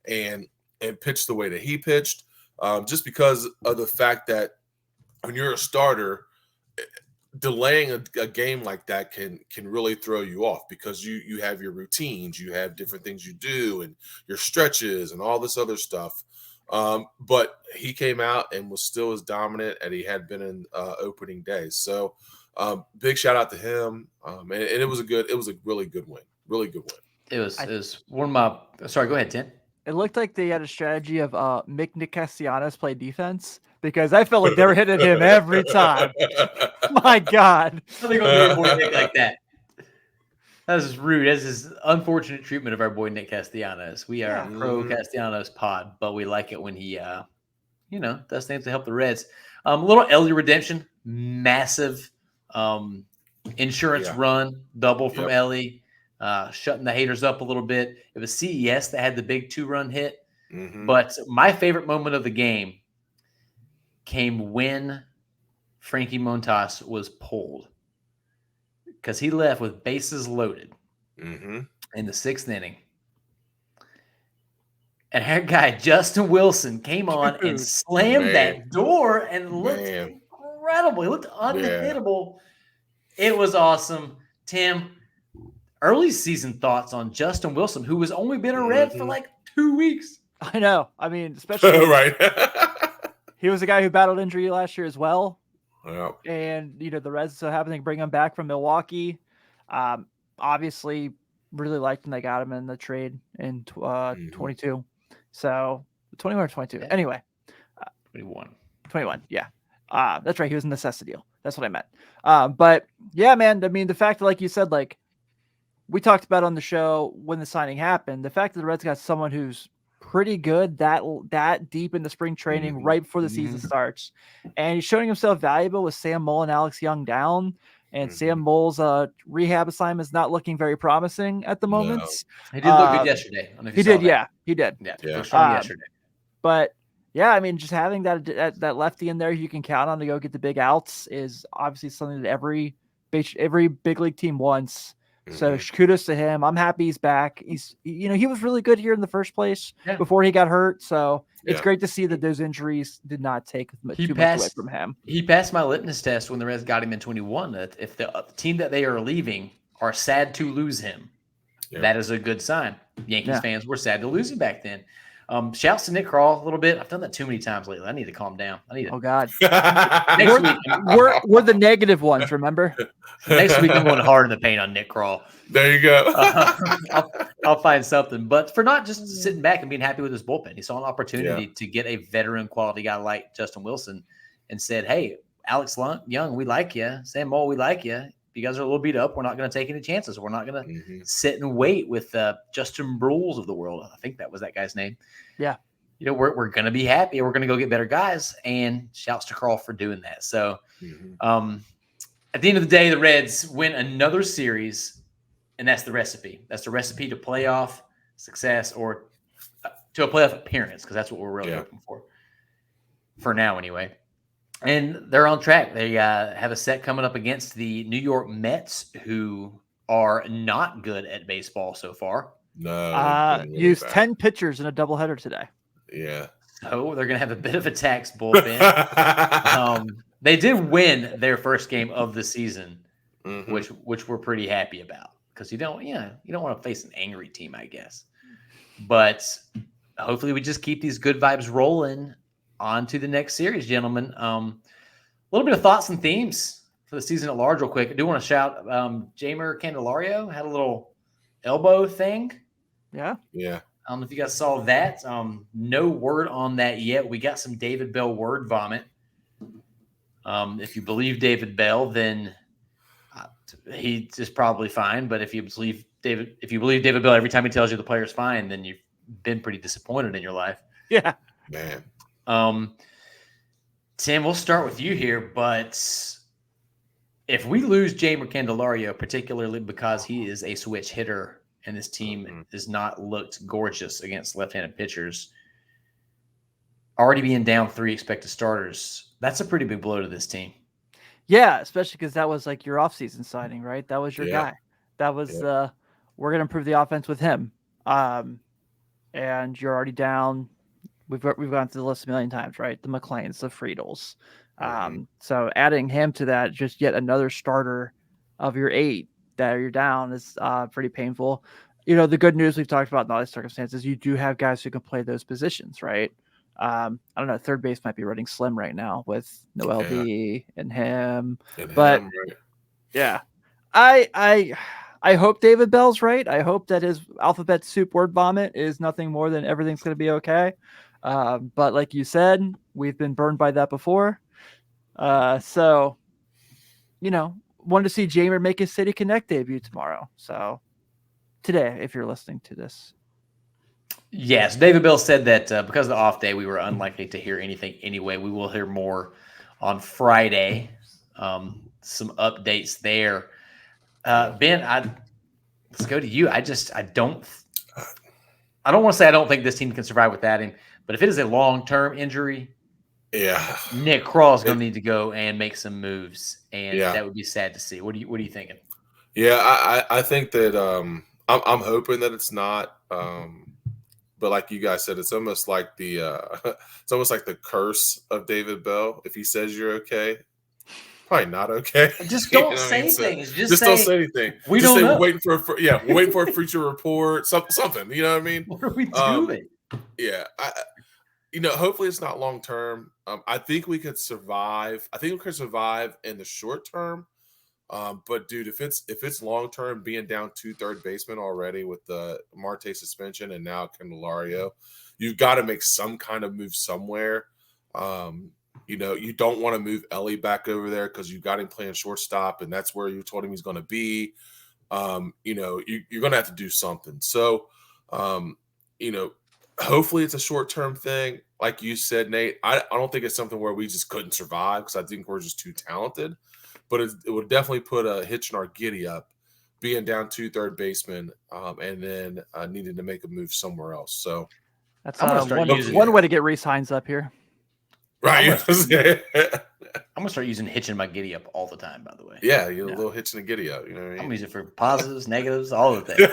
Speaker 3: and pitch the way that he pitched, just because of the fact that when you're a starter, delaying a game like that can really throw you off because you have your routines, you have different things you do and your stretches and all this other stuff. But he came out and was still as dominant as he had been in opening days. So big shout out to him. And it was a really good win. Really good win.
Speaker 1: It was one of my. Sorry, go ahead, Tim.
Speaker 2: It looked like they had a strategy of make Nick Castellanos play defense because I felt like they were hitting him every time. My God.
Speaker 1: I think on your boy Nick like that. That's just rude. That's just unfortunate treatment of our boy Nick Castellanos. We are a pro Castellanos pod, but we like it when he, does things to help the Reds. A little Elly redemption, massive insurance run, double from Elly. Shutting the haters up a little bit. It was CES that had the big 2-run hit. Mm-hmm. But my favorite moment of the game came when Frankie Montas was pulled because he left with bases loaded in the 6th inning. And our guy, Justin Wilson, came on and slammed that door and looked incredible. He looked unhittable. It was awesome. Tim, early season thoughts on Justin Wilson, who has only been a Red for like 2 weeks.
Speaker 2: I know. I mean, especially
Speaker 3: right.
Speaker 2: He was a guy who battled injury last year as well.
Speaker 3: Yeah.
Speaker 2: And the Reds so happened to bring him back from Milwaukee. Obviously, really liked him. They got him in the trade in 22. So 21 or 22. Yeah. Anyway, 21. Yeah. That's right. He was in the Cessa deal. That's what I meant. But yeah, man. I mean, the fact that, like you said, like we talked about on the show when the signing happened, the fact that the Reds got someone who's pretty good that deep into spring training right before the season starts, and he's showing himself valuable with Sam Moll and Alex Young down. And Sam Moll's rehab assignment is not looking very promising at the moment.
Speaker 1: No. He did look good yesterday.
Speaker 2: He did. Yeah.
Speaker 1: Looked strong yesterday.
Speaker 2: But yeah, I mean, just having that lefty in there you can count on to go get the big outs is obviously something that every big league team wants. So kudos to him. I'm happy he's back. He was really good here in the first place before he got hurt. So it's great to see that those injuries did not take too much away from him.
Speaker 1: He passed my litmus test when the Reds got him in 21. That if the team that they are leaving are sad to lose him, that is a good sign. Yankees fans were sad to lose him back then. Shouts to Nick Krall a little bit. I've done that too many times lately. I need to calm down. Oh
Speaker 2: God. we're the negative ones, remember?
Speaker 1: Next week I'm going hard in the paint on Nick Krall.
Speaker 3: There you go.
Speaker 1: I'll find something. But for not just sitting back and being happy with his bullpen, he saw an opportunity to get a veteran quality guy like Justin Wilson and said, hey, Alex Young, we like you. Sam Moll, we like you. If you guys are a little beat up, we're not going to take any chances. We're not going to sit and wait with Justin Brules of the world. I think that was that guy's name.
Speaker 2: Yeah.
Speaker 1: We're going to be happy. We're going to go get better guys. And shouts to Krall for doing that. So at the end of the day, the Reds win another series, and that's the recipe. That's the recipe to playoff success or to a playoff appearance, because that's what we're really hoping for now anyway. And they're on track. They have a set coming up against the New York Mets, who are not good at baseball so far.
Speaker 3: No.
Speaker 2: Used 10 pitchers in a doubleheader today.
Speaker 3: Yeah.
Speaker 1: So they're going to have a bit of a taxed bullpen. They did win their first game of the season, which we're pretty happy about, because you don't want to face an angry team, I guess. But hopefully we just keep these good vibes rolling on to the next series, gentlemen. A little bit of thoughts and themes for the season at large real quick. I do want to shout Jeimer Candelario had a little elbow thing.
Speaker 2: Yeah.
Speaker 1: I don't know if you guys saw that. No word on that yet. We got some David Bell word vomit. If you believe David Bell, then he is probably fine. But if you believe David Bell every time he tells you the player's fine, then you've been pretty disappointed in your life.
Speaker 2: Yeah.
Speaker 3: Man.
Speaker 1: Tim, we'll start with you here, but if we lose Jeimer Candelario, particularly because he is a switch hitter and this team has not looked gorgeous against left-handed pitchers, already being down 3 expected starters, that's a pretty big blow to this team.
Speaker 2: Yeah, especially because that was like your offseason signing, right? That was your guy. That was we're going to improve the offense with him. And you're already down. We've gone through the list a million times, right? The McLeans, the Friedels. So adding him to that, just yet another starter of your 8 that you're down is pretty painful. The good news we've talked about in all these circumstances, you do have guys who can play those positions, right? I don't know. Third base might be running slim right now with Noel B and him. Yeah, I hope David Bell's right. I hope that his alphabet soup word vomit is nothing more than everything's going to be okay. But like you said, we've been burned by that before. So, wanted to see Jeimer make his City Connect debut tomorrow. So today, if you're listening to this.
Speaker 1: Yes, David Bell said that because of the off day, we were unlikely to hear anything anyway. We will hear more on Friday. Some updates there. Ben, let's go to you. I don't want to say I don't think this team can survive without him, but if it is a long-term injury, Nick Krall is going to need to go and make some moves, and that would be sad to see. What are you thinking?
Speaker 3: Yeah, I think that I'm hoping that it's not. But like you guys said, it's almost like the curse of David Bell. If he says you're okay, probably not okay.
Speaker 1: Just don't say things. Just
Speaker 3: don't say anything.
Speaker 1: We don't know.
Speaker 3: Waiting for a future report, something. You know what I mean?
Speaker 1: What are we doing?
Speaker 3: Yeah, hopefully it's not long term. I think we could survive. I think we could survive in the short term. But dude, if it's long term, being down 2 third basemen already with the Marte suspension and now Candelario, you've got to make some kind of move somewhere. You don't want to move Elly back over there because you got him playing shortstop, and that's where you told him he's going to be. You're going to have to do something. So, hopefully it's a short term thing. Like you said, Nate, I don't think it's something where we just couldn't survive because I think we're just too talented. But it would definitely put a hitch in our giddy up, being down 2 third basemen, and then needing to make a move somewhere else. So
Speaker 2: that's one way to get Reese Hines up here.
Speaker 3: Right.
Speaker 1: I'm gonna start using hitching my giddy up all the time. By the way,
Speaker 3: Yeah, you're a little hitching the giddy up. You know what I
Speaker 1: I'm
Speaker 3: mean?
Speaker 1: gonna use it for positives, negatives, all of the things.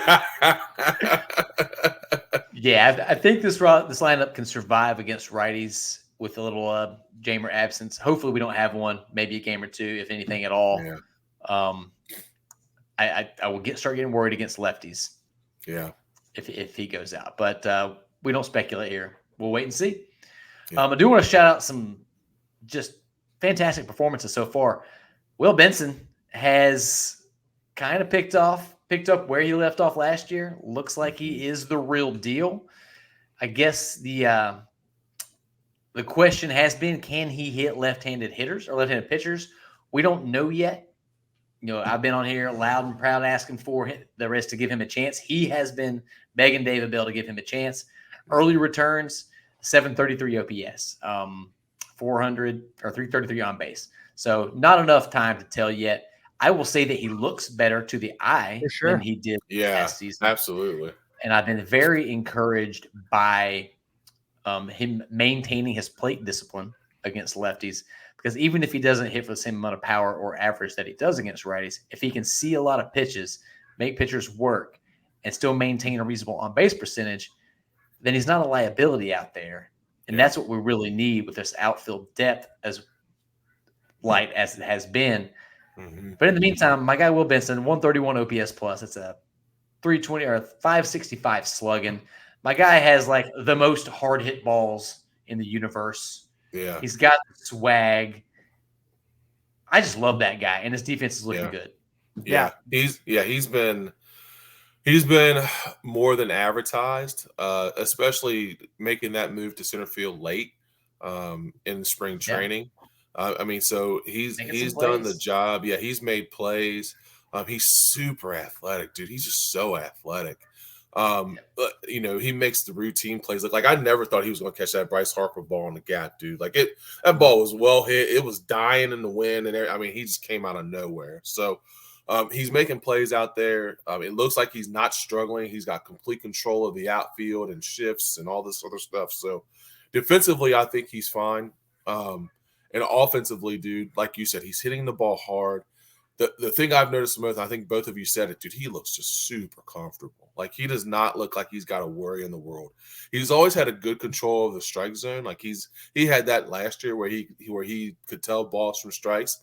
Speaker 1: Yeah, I think this lineup can survive against righties with a little Jamer absence. Hopefully, we don't have one. Maybe a game or two, if anything at all.
Speaker 3: Yeah.
Speaker 1: I will start getting worried against lefties.
Speaker 3: Yeah.
Speaker 1: If he goes out, but we don't speculate here. We'll wait and see.
Speaker 3: Yeah.
Speaker 1: I do want to shout out some just fantastic performances so far. Will Benson has kind of picked up where he left off last year. Looks like he is the real deal. I guess the question has been, can he hit left-handed hitters or left-handed pitchers? We don't know yet. I've been on here loud and proud asking for the rest to give him a chance. He has been begging David Bell to give him a chance. Early returns, 733 OPS, 400 or 333 on base. So not enough time to tell yet. I will say that he looks better to the eye than he did last season.
Speaker 3: Absolutely.
Speaker 1: And I've been very encouraged by him maintaining his plate discipline against lefties. Because even if he doesn't hit for the same amount of power or average that he does against righties, if he can see a lot of pitches, make pitchers work, and still maintain a reasonable on-base percentage, then he's not a liability out there. And that's what we really need with this outfield depth as light as it has been. Mm-hmm. But in the meantime, my guy Will Benson, 131 OPS plus. It's a 320 or 565 slugging. My guy has like the most hard hit balls in the universe.
Speaker 3: Yeah.
Speaker 1: He's got swag. I just love that guy, and his defense is looking good.
Speaker 3: Yeah. He's been more than advertised, especially making that move to center field late in spring training. I mean, so he's done the job. Yeah, he's made plays. He's super athletic, dude. He's just so athletic. But he makes the routine plays look like I never thought he was going to catch that Bryce Harper ball on the gap, dude. Like that ball was well hit. It was dying in the wind, and I mean, he just came out of nowhere. So he's making plays out there. It looks like he's not struggling. He's got complete control of the outfield and shifts and all this other stuff. So defensively, I think he's fine. And offensively, dude, like you said, he's hitting the ball hard. The thing I've noticed the most, I think both of you said it, dude, he looks just super comfortable. Like he does not look like he's got a worry in the world. He's always had a good control of the strike zone. Like he had that last year where he could tell balls from strikes.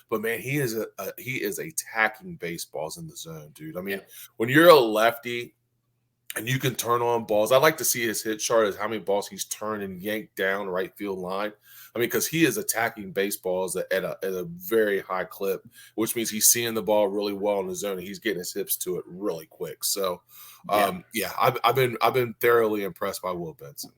Speaker 3: But man, he is attacking baseballs in the zone, dude. I mean, when you're a lefty and you can turn on balls, I like to see his hit chart as how many balls he's turned and yanked down right field line. I mean, because he is attacking baseballs at a very high clip, which means he's seeing the ball really well in the zone and he's getting his hips to it really quick. So, I've been thoroughly impressed by Will Benson.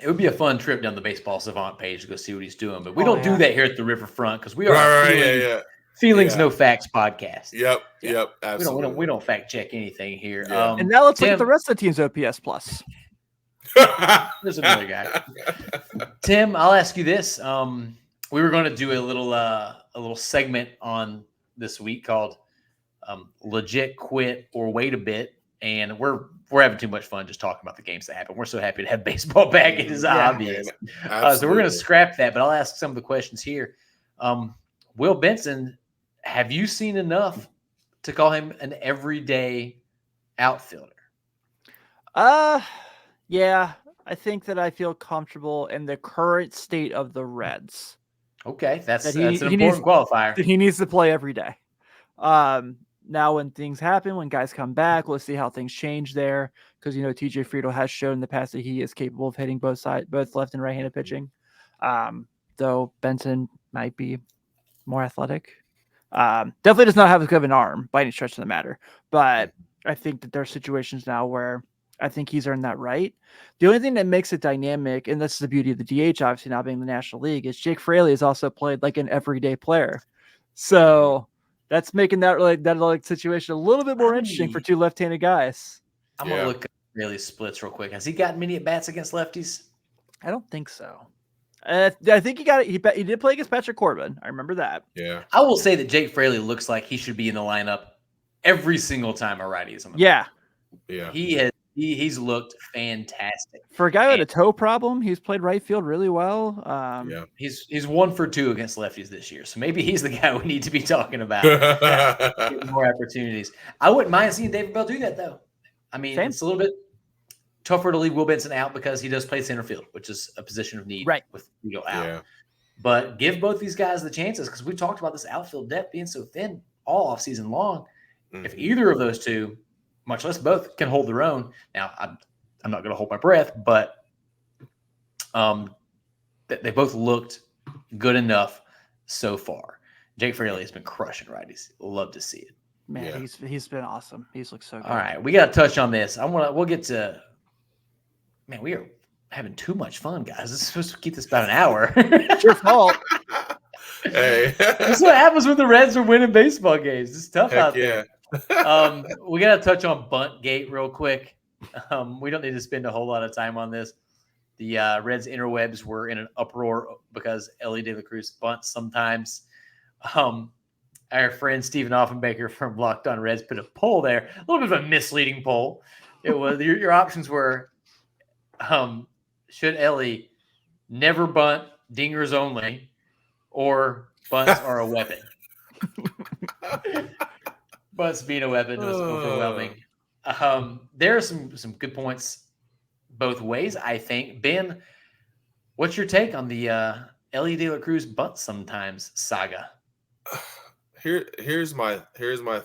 Speaker 1: It would be a fun trip down the Baseball Savant page to go see what he's doing, but we don't do that here at the Riverfront because we are Feelings No Facts podcast.
Speaker 3: Yep, absolutely.
Speaker 1: We don't fact check anything here.
Speaker 2: Yeah. And now let's look at the rest of the team's OPS plus.
Speaker 1: There's another guy. Tim, I'll ask you this. We were going to do a little segment on this week called Legit Quit or Wait a Bit. And we're having too much fun just talking about the games that happen. We're so happy to have baseball back. It is obvious. So we're going to scrap that, but I'll ask some of the questions here. Will Benson, have you seen enough to call him an everyday outfielder?
Speaker 2: Yeah, I think that I feel comfortable in the current state of the Reds.
Speaker 1: Okay, that's an important qualifier.
Speaker 2: He needs to play every day. Now, when things happen, when guys come back, let's see how things change there. Because TJ Friedel has shown in the past that he is capable of hitting both left and right-handed pitching. Though Benson might be more athletic. Definitely does not have as good of an arm by any stretch of the matter. But I think that there are situations now where I think he's earned that right. The only thing that makes it dynamic, and this is the beauty of the DH, obviously now being the National League, is Jake Fraley has also played like an everyday player. So that's making that situation a little bit more interesting for two left-handed guys.
Speaker 1: I'm gonna look at Fraley's splits real quick. Has he gotten many at bats against lefties?
Speaker 2: I don't think so. I think he got it. He did play against Patrick Corbin. I remember that.
Speaker 3: Yeah.
Speaker 1: I will say that Jake Fraley looks like he should be in the lineup every single time a righty is on the
Speaker 3: Yeah.
Speaker 1: He has He's looked fantastic.
Speaker 2: For a guy with a toe problem, he's played right field really well.
Speaker 1: He's 1 for 2 against lefties this year, so maybe he's the guy we need to be talking about. Get more opportunities. I wouldn't mind seeing David Bell do that, though. I mean, it's a little bit tougher to leave Will Benson out because he does play center field, which is a position of need with Guido out. Yeah. But give both these guys the chances, because we talked about this outfield depth being so thin all offseason long. Mm-hmm. If either of those two, much less both, can hold their own. Now, I'm not going to hold my breath, but they both looked good enough so far. Jake Fraley has been crushing righties. Love to see it.
Speaker 2: Man, he's been awesome. He's looked so good.
Speaker 1: All right, we got to touch on this. We'll get to. Man, we are having too much fun, guys. This is supposed to keep this about an hour.
Speaker 2: It's your fault.
Speaker 3: Hey,
Speaker 1: this is what happens when the Reds are winning baseball games. It's tough out there. We got to touch on Buntgate real quick. We don't need to spend a whole lot of time on this. The Reds interwebs were in an uproar because Elly De La Cruz bunts sometimes. Our friend Stephen Offenbaker from Locked On Reds put a poll there, a little bit of a misleading poll. It was your options were, should Elly never bunt, dingers only, or bunts are a weapon? Bunts being a weapon was overwhelming. There are some good points both ways, I think. Ben, what's your take on the Elly De La Cruz bunt sometimes saga?
Speaker 3: Here's my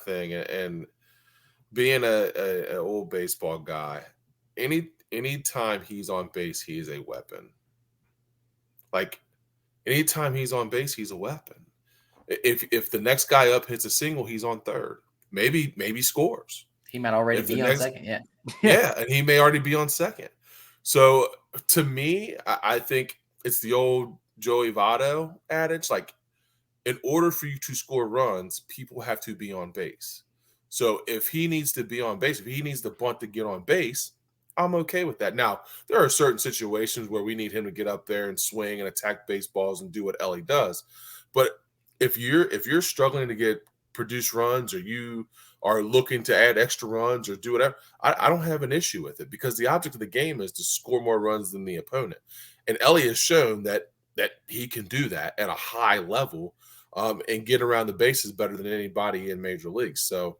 Speaker 3: thing, and being an old baseball guy, anytime he's on base, he is a weapon. Like anytime he's on base, he's a weapon. If the next guy up hits a single, he's on third. Maybe scores.
Speaker 1: He might already be on second. Yeah.
Speaker 3: Yeah, and he may already be on second. So to me, I think it's the old Joey Votto adage, like, in order for you to score runs, people have to be on base. So if he needs to be on base, if he needs to bunt to get on base, I'm okay with that. Now, there are certain situations where we need him to get up there and swing and attack baseballs and do what Elly does. But if you're struggling to produce runs, or you are looking to add extra runs or do whatever, I don't have an issue with it, because the object of the game is to score more runs than the opponent. And Elly has shown that he can do that at a high level, and get around the bases better than anybody in major leagues. So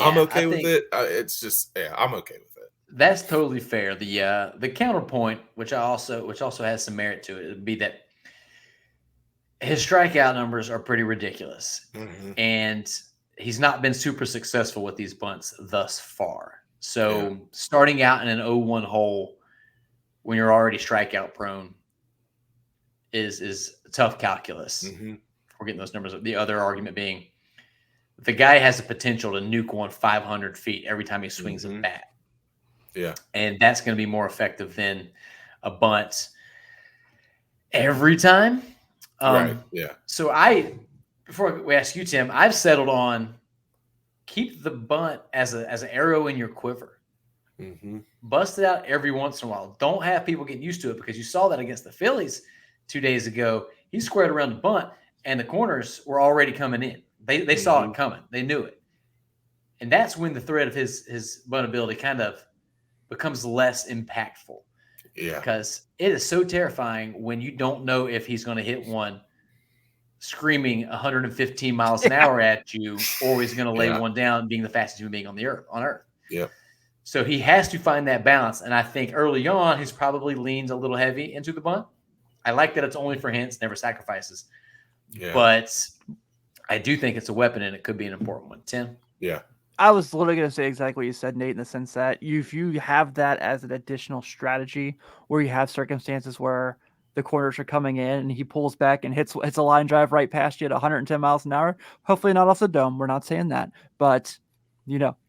Speaker 3: I'm okay with it. It's just, I'm okay with it.
Speaker 1: That's totally fair. The counterpoint, which also has some merit to it, would be that his strikeout numbers are pretty ridiculous, and he's not been super successful with these bunts thus far. So starting out in an 0-1 hole when you're already strikeout prone is tough calculus. We're getting those numbers. The other argument being, the guy has the potential to nuke one 500 feet every time he swings a bat.
Speaker 3: Yeah.
Speaker 1: And that's going to be more effective than a bunt every time.
Speaker 3: Right. Yeah.
Speaker 1: So before we ask you, Tim, I've settled on keep the bunt as an arrow in your quiver. Bust it out every once in a while. Don't have people get used to it, because you saw that against the Phillies 2 days ago. He squared around the bunt, and the corners were already coming in. They saw it coming. They knew it. And that's when the threat of his bunt ability kind of becomes less impactful.
Speaker 3: Yeah.
Speaker 1: Because it is so terrifying when you don't know if he's going to hit one screaming 115 miles an hour at you, or he's going to lay one down, being the fastest human being on Earth.
Speaker 3: Yeah.
Speaker 1: So he has to find that balance. And I think early on, he's probably leaned a little heavy into the bunt. I like that it's only for hints, never sacrifices.
Speaker 3: Yeah.
Speaker 1: But I do think it's a weapon, and it could be an important one. Tim?
Speaker 3: Yeah.
Speaker 2: I was literally going to say exactly what you said, Nate, in the sense that if you have that as an additional strategy, where you have circumstances where the corners are coming in and he pulls back and hits a line drive right past you at 110 miles an hour, hopefully not off the dome. We're not saying that, but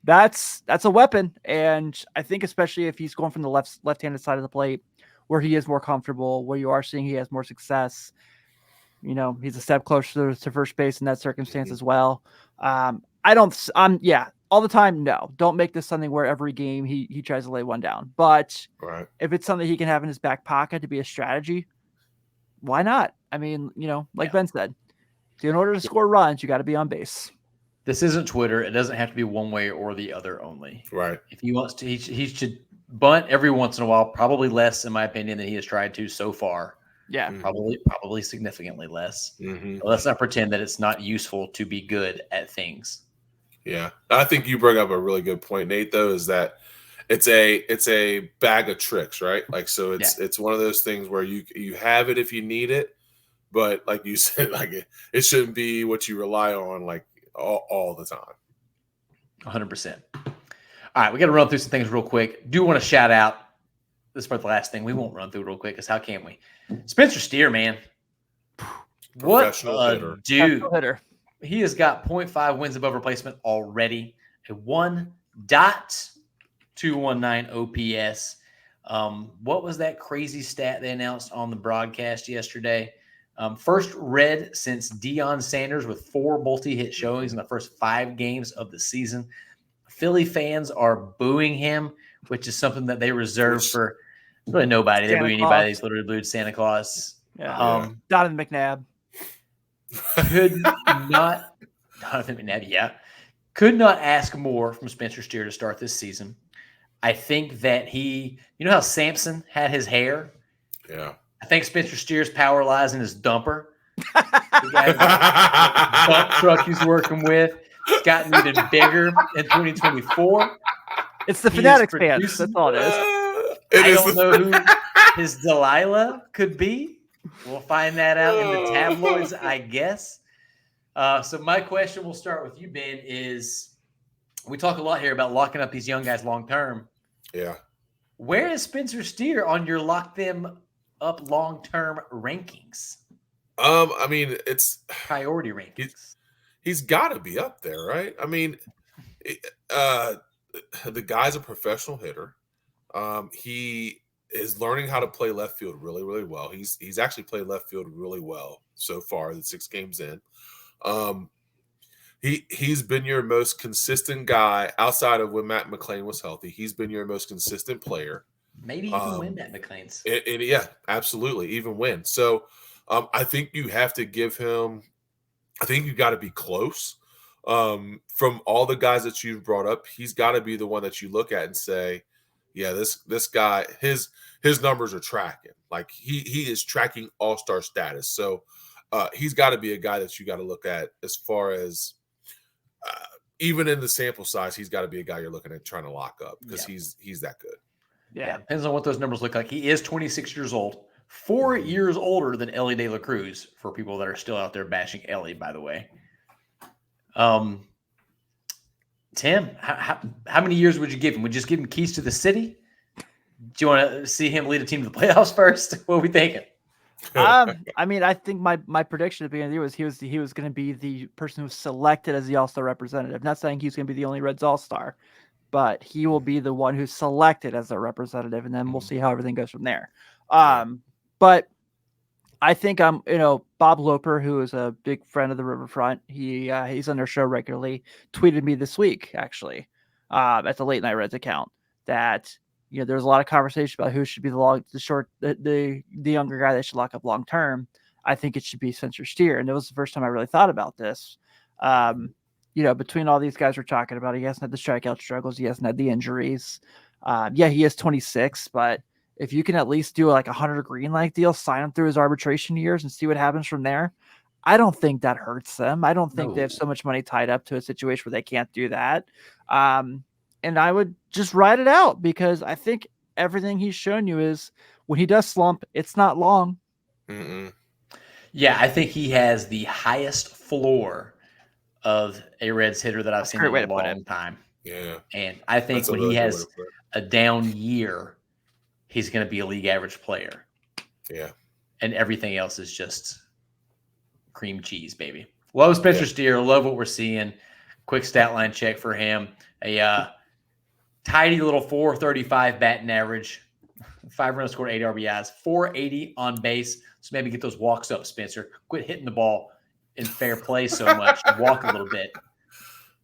Speaker 2: that's a weapon. And I think especially if he's going from the left-handed side of the plate, where he is more comfortable, where you are seeing he has more success, he's a step closer to first base in that circumstance as well. All the time, no. Don't make this something where every game he tries to lay one down. But if it's something he can have in his back pocket to be a strategy, why not? I mean, like Ben said, in order to score runs, you got to be on base.
Speaker 1: This isn't Twitter. It doesn't have to be one way or the other only.
Speaker 3: Right.
Speaker 1: If he wants to, he should bunt every once in a while, probably less, in my opinion, than he has tried to so far.
Speaker 2: Yeah.
Speaker 1: Probably significantly less.
Speaker 3: Mm-hmm.
Speaker 1: But let's not pretend that it's not useful to be good at things.
Speaker 3: Yeah. I think you bring up a really good point, Nate, though, is that it's a bag of tricks, right? Like, so it's one of those things where you have it if you need it, but like you said, like it shouldn't be what you rely on like all the time.
Speaker 1: 100%. All right, we got to run through some things real quick. Do want to shout out, this is for the last thing. We won't run through real quick because how can we? Spencer Steer, man. What a dude.
Speaker 2: Hitter.
Speaker 1: He has got 0.5 wins above replacement already. A 1.219 OPS. What was that crazy stat they announced on the broadcast yesterday? First red since Deion Sanders with 4 multi-hit showings in the first 5 games of the season. Philly fans are booing him, which is something that they reserve for really nobody. They boo anybody. They literally booed Santa Claus.
Speaker 2: Yeah. Donovan McNabb.
Speaker 1: Could not ask more from Spencer Steer to start this season. I think that you know how Samson had his hair?
Speaker 3: Yeah.
Speaker 1: I think Spencer Steer's power lies in his dumper. The guy dump truck he's working with. It's gotten even bigger in 2024.
Speaker 2: It's the Fanatics fans. That's all it is.
Speaker 1: I don't know who his Delilah could be. We'll find that out in the tabloids, I guess. So my question, we'll start with you, Ben, is we talk a lot here about locking up these young guys long-term.
Speaker 3: Yeah.
Speaker 1: Where is Spencer Steer on your lock them up long-term rankings?
Speaker 3: I mean, it's
Speaker 1: priority rankings.
Speaker 3: He's got to be up there, right? I mean, the guy's a professional hitter. He is learning how to play left field really, really well. He's actually played left field really well so far, the 6 games in. He's been your most consistent guy outside of when Matt McClain was healthy. He's been your most consistent player.
Speaker 1: Maybe even win Matt McClain's.
Speaker 3: Yeah, absolutely, even win. So I think you have to give him. I think you got to be close. From all the guys that you've brought up, he's got to be the one that you look at and say, yeah, this guy, his numbers are tracking. Like he is tracking all-star status. So he's got to be a guy that you got to look at as far as even in the sample size, he's got to be a guy you're looking at trying to lock up because he's that good.
Speaker 1: Yeah, depends on what those numbers look like. He is 26 years old, 4 years older than Elly De La Cruz, for people that are still out there bashing Elly, by the way. Tim, how many years would you give him? Would you just give him keys to the city? Do you want to see him lead a team to the playoffs first? What are we thinking?
Speaker 2: I mean, I think my prediction at the beginning of the year was he was going to be the person who was selected as the All-Star representative. Not saying he's going to be the only Reds All-Star, but he will be the one who's selected as a representative, and then we'll see how everything goes from there. But I think Bob Loper, who is a big friend of the Riverfront, he's on their show regularly, tweeted me this week actually at the Late Night Reds account that there's a lot of conversation about who should be the younger guy that should lock up long term. I think it should be Spencer Steer, and it was the first time I really thought about this. Between all these guys we're talking about, he hasn't had the strikeout struggles, he hasn't had the injuries. He is 26, but if you can at least do like a Hunter Greene-like deal, sign him through his arbitration years and see what happens from there, I don't think that hurts them. I don't think they have so much money tied up to a situation where they can't do that. And I would just ride it out because I think everything he's shown you is when he does slump, it's not long.
Speaker 3: Mm-mm.
Speaker 1: Yeah, I think he has the highest floor of a Reds hitter that I've seen in a long time.
Speaker 3: Yeah.
Speaker 1: And I think when he has a down year, he's going to be a league average player.
Speaker 3: Yeah.
Speaker 1: And everything else is just cream cheese, baby. Love Spencer Steer. Love what we're seeing. Quick stat line check for him. A tidy little 435 batting average. 5 runs scored, 8 RBIs. 480 on base. So maybe get those walks up, Spencer. Quit hitting the ball in fair play so much. Walk a little bit.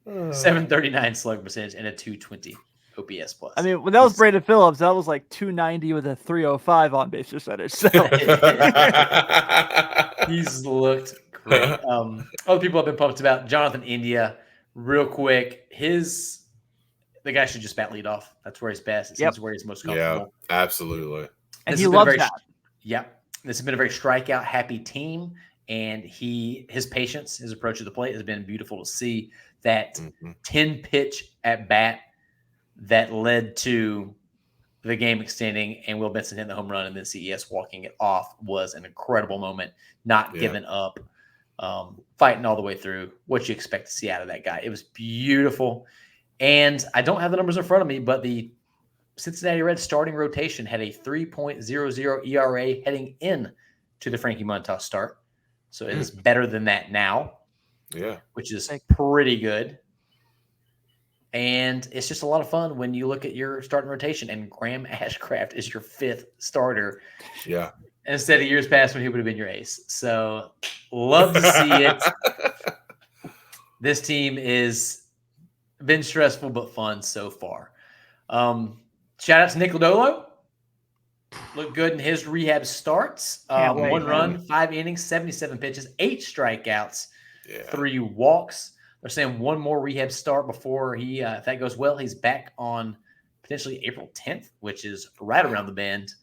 Speaker 1: 739 slug percentage and a 220 OPS plus.
Speaker 2: I mean, when that was Brandon Phillips, that was like 290 with a 305 on base percentage. So
Speaker 1: he's looked great. Other people have been pumped about Jonathan India, real quick, the guy should just bat lead off. That's where he's best. It seems where he's most comfortable.
Speaker 3: Yeah, absolutely.
Speaker 2: And he loves that.
Speaker 1: This has been a very strikeout happy team, and his patience, his approach to the plate has been beautiful to see. That 10 pitch at bat that led to the game extending and Will Benson hitting the home run and then CES walking it off was an incredible moment. Not giving up, fighting all the way through. What you expect to see out of that guy. It was beautiful. And I don't have the numbers in front of me, but the Cincinnati Reds starting rotation had a 3.00 ERA heading in to the Frankie Montas start. So it is better than that now.
Speaker 3: Yeah.
Speaker 1: Which is pretty good. And it's just a lot of fun when you look at your starting rotation and Graham Ashcraft is your 5th starter.
Speaker 3: Yeah.
Speaker 1: Instead of years past when he would have been your ace. So love to see it. This team is been stressful but fun so far. Shout out to Nick Lodolo. Looked good in his rehab starts. 1 run, 5 innings, 77 pitches, 8 strikeouts, 3 walks. They're saying 1 more rehab start before if that goes well, he's back on potentially April 10th, which is right around the bend.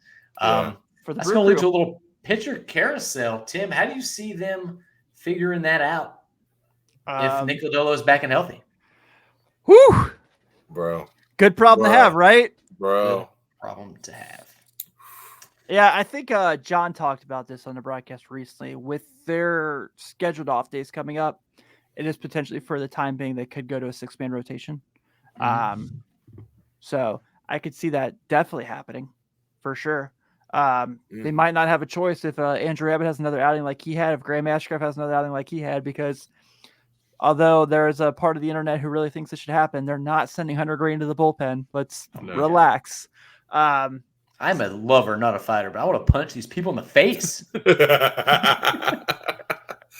Speaker 1: That's going to lead to a little pitcher carousel. Tim, how do you see them figuring that out if Nick Lodolo is back and healthy?
Speaker 2: Whew.
Speaker 3: Bro.
Speaker 2: Good problem to have, right?
Speaker 3: Bro.
Speaker 1: Good problem to have.
Speaker 2: Yeah, I think John talked about this on the broadcast recently. With their scheduled off days coming up, it is potentially for the time being they could go to a 6-man rotation. So I could see that definitely happening for sure. They might not have a choice if Andrew Abbott has another outing like he had, if Graham Ashcraft has another outing like he had, because although there's a part of the internet who really thinks it should happen, they're not sending Hunter Greene to the bullpen. Let's relax.
Speaker 1: I'm a lover, not a fighter, but I want to punch these people in the face.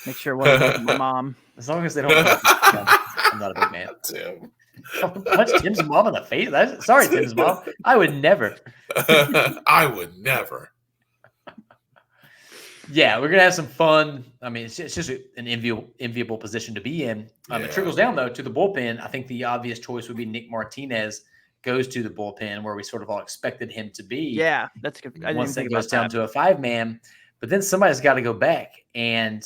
Speaker 2: Make sure one of them my mom.
Speaker 1: As long as they don't I'm not a big man.
Speaker 3: Tim.
Speaker 1: Punch Tim's mom in the face? Sorry, Tim's mom. I would never.
Speaker 3: I would never.
Speaker 1: Yeah, we're going to have some fun. I mean, it's just an enviable position to be in. It trickles down, though, to the bullpen. I think the obvious choice would be Nick Martinez goes to the bullpen where we sort of all expected him to be.
Speaker 2: Yeah, that's good.
Speaker 1: Once it goes down to a 5-man. But then somebody's got to go back. And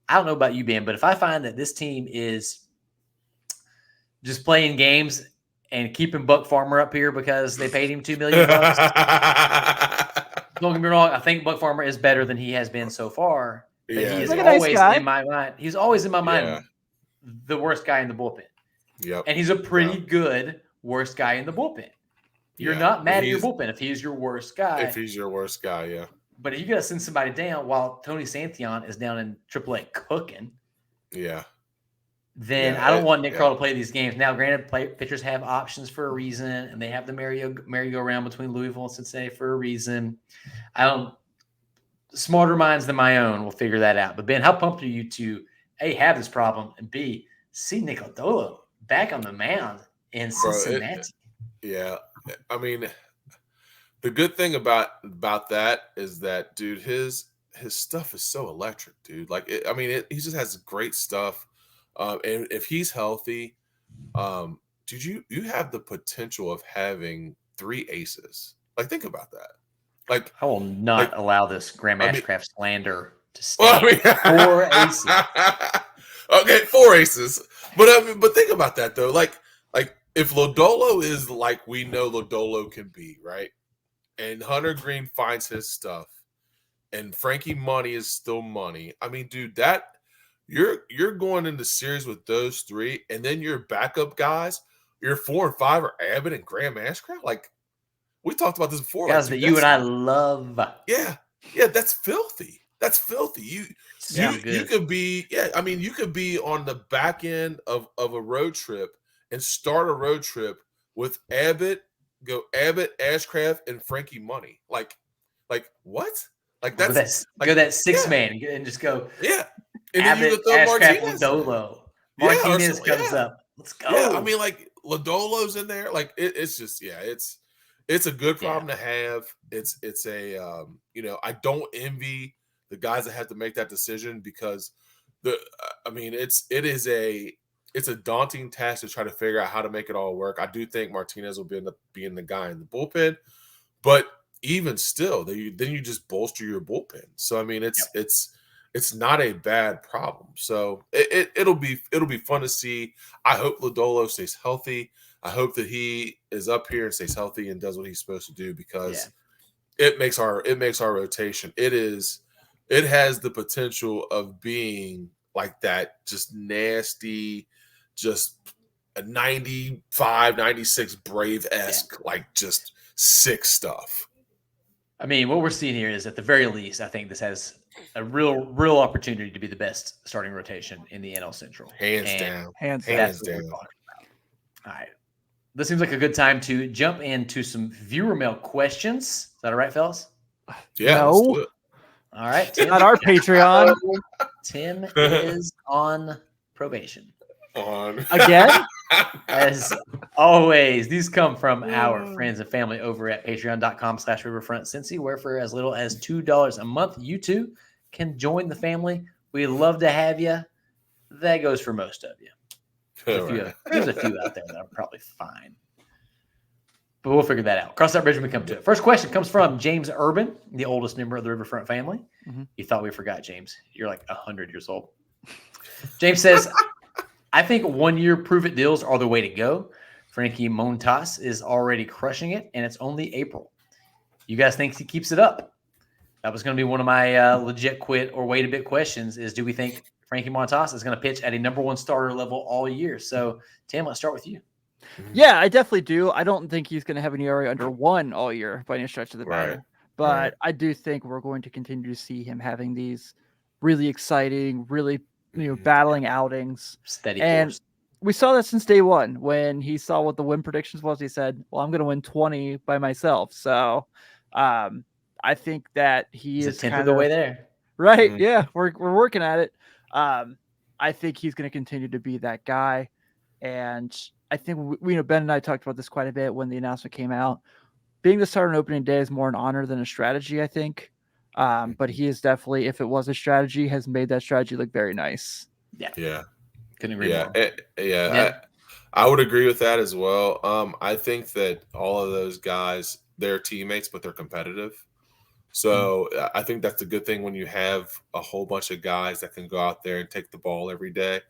Speaker 1: I don't know about you, Ben, but if I find that this team is just playing games and keeping Buck Farmer up here because they paid him $2 million, don't get me wrong, I think Buck Farmer is better than he has been so far. But he is always in my mind. He's always in my mind the worst guy in the bullpen.
Speaker 3: Yep.
Speaker 1: And he's a pretty good worst guy in the bullpen. You're not mad at your bullpen if he's your worst guy.
Speaker 3: If he's your worst guy, yeah.
Speaker 1: But if you got to send somebody down while Tony Santillan is down in AAA cooking, then I don't want Nick Krall to play these games. Now, granted, pitchers have options for a reason, and they have the merry-go-round between Louisville and Cincinnati for a reason. Smarter minds than my own will figure that out. But, Ben, how pumped are you to, A, have this problem, and B, see Nick Lodolo back on the mound in Cincinnati?
Speaker 3: I mean, the good thing about that is that, dude, his stuff is so electric, dude. Like, he just has great stuff. And if he's healthy, dude, you have the potential of having 3 aces. Like, think about that. Like,
Speaker 1: I will not allow this Graham Ashcraft slander to stand. 4 aces.
Speaker 3: Okay, 4 aces. But think about that though. Like if Lodolo is like we know Lodolo can be, right? And Hunter Greene finds his stuff, and Frankie Money is still money. I mean, dude, that you're going into series with those 3, and then your backup guys, your 4 and 5 are Abbott and Graham Ashcraft. Like, we talked about this before.
Speaker 1: Guys that you and I love.
Speaker 3: Yeah, that's filthy. That's filthy. You could be, you could be on the back end of a road trip and start a road trip with Abbott, Ashcraft, and Frankie Money. Like what? Like
Speaker 1: that's go that 6-man and just go.
Speaker 3: Yeah.
Speaker 1: And Abbott, Ashcraft, Lodolo. Martinez comes up. Let's go.
Speaker 3: Yeah, I mean, like Lodolo's in there. Like it's just it's a good problem to have. It's a I don't envy the guys that have to make that decision because it is a it's a daunting task to try to figure out how to make it all work. I do think Martinez will end up being the guy in the bullpen, but even still, then you just bolster your bullpen. So I mean, it's not a bad problem. So it'll be fun to see. I hope Lodolo stays healthy. I hope that he is up here and stays healthy and does what he's supposed to do, because it makes our rotation. It has the potential of being like that, just nasty, just a 95, 96 Brave-esque, like just sick stuff.
Speaker 1: I mean, what we're seeing here is, at the very least, I think this has a real opportunity to be the best starting rotation in the NL Central.
Speaker 3: Hands down.
Speaker 1: All right. This seems like a good time to jump into some viewer mail questions. Is that all right, fellas?
Speaker 3: Yeah.
Speaker 2: No.
Speaker 1: All right. Tim.
Speaker 2: Not our Patreon.
Speaker 1: Tim is on probation.
Speaker 2: Again?
Speaker 1: As always, these come from our friends and family over at patreon.com/riverfrontcincy, where for as little as $2 a month, you too can join the family. We love to have you. That goes for most of you. There's a few out there that are probably fine. But we'll figure that out. Cross that bridge when we come to it. First question comes from James Urban, the oldest member of the Riverfront family. Mm-hmm. You thought we forgot, James. You're like 100 years old. James says, I think 1 year prove-it deals are the way to go. Frankie Montas is already crushing it, and it's only April. You guys think he keeps it up? That was going to be one of my legit quit or wait a bit questions, is do we think Frankie Montas is going to pitch at a number one starter level all year? So, Tim, let's start with you.
Speaker 2: Yeah, I definitely do. I don't think he's going to have an ERA under 1 all year by any stretch of the matter. But I do think we're going to continue to see him having these really exciting, really battling outings.
Speaker 1: Steady
Speaker 2: and
Speaker 1: force.
Speaker 2: We saw that since day one. When he saw what the win predictions was, he said, well, I'm going to win 20 by myself. So I think that he's
Speaker 1: a tenth of the way there.
Speaker 2: Right. Mm-hmm. Yeah, we're working at it. I think he's going to continue to be that guy. And I think Ben and I talked about this quite a bit when the announcement came out. Being the starter on opening day is more an honor than a strategy, I think. But he is definitely, if it was a strategy, has made that strategy look very nice.
Speaker 3: Yeah.
Speaker 1: Couldn't agree more.
Speaker 3: I would agree with that as well. I think that all of those guys, they're teammates, but they're competitive. So I think that's a good thing when you have a whole bunch of guys that can go out there and take the ball every day.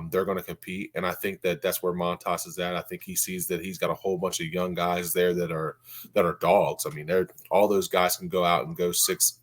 Speaker 3: They're going to compete, and I think that that's where Montas is at. I think he sees that he's got a whole bunch of young guys there that are dogs. I mean, all those guys can go out and go six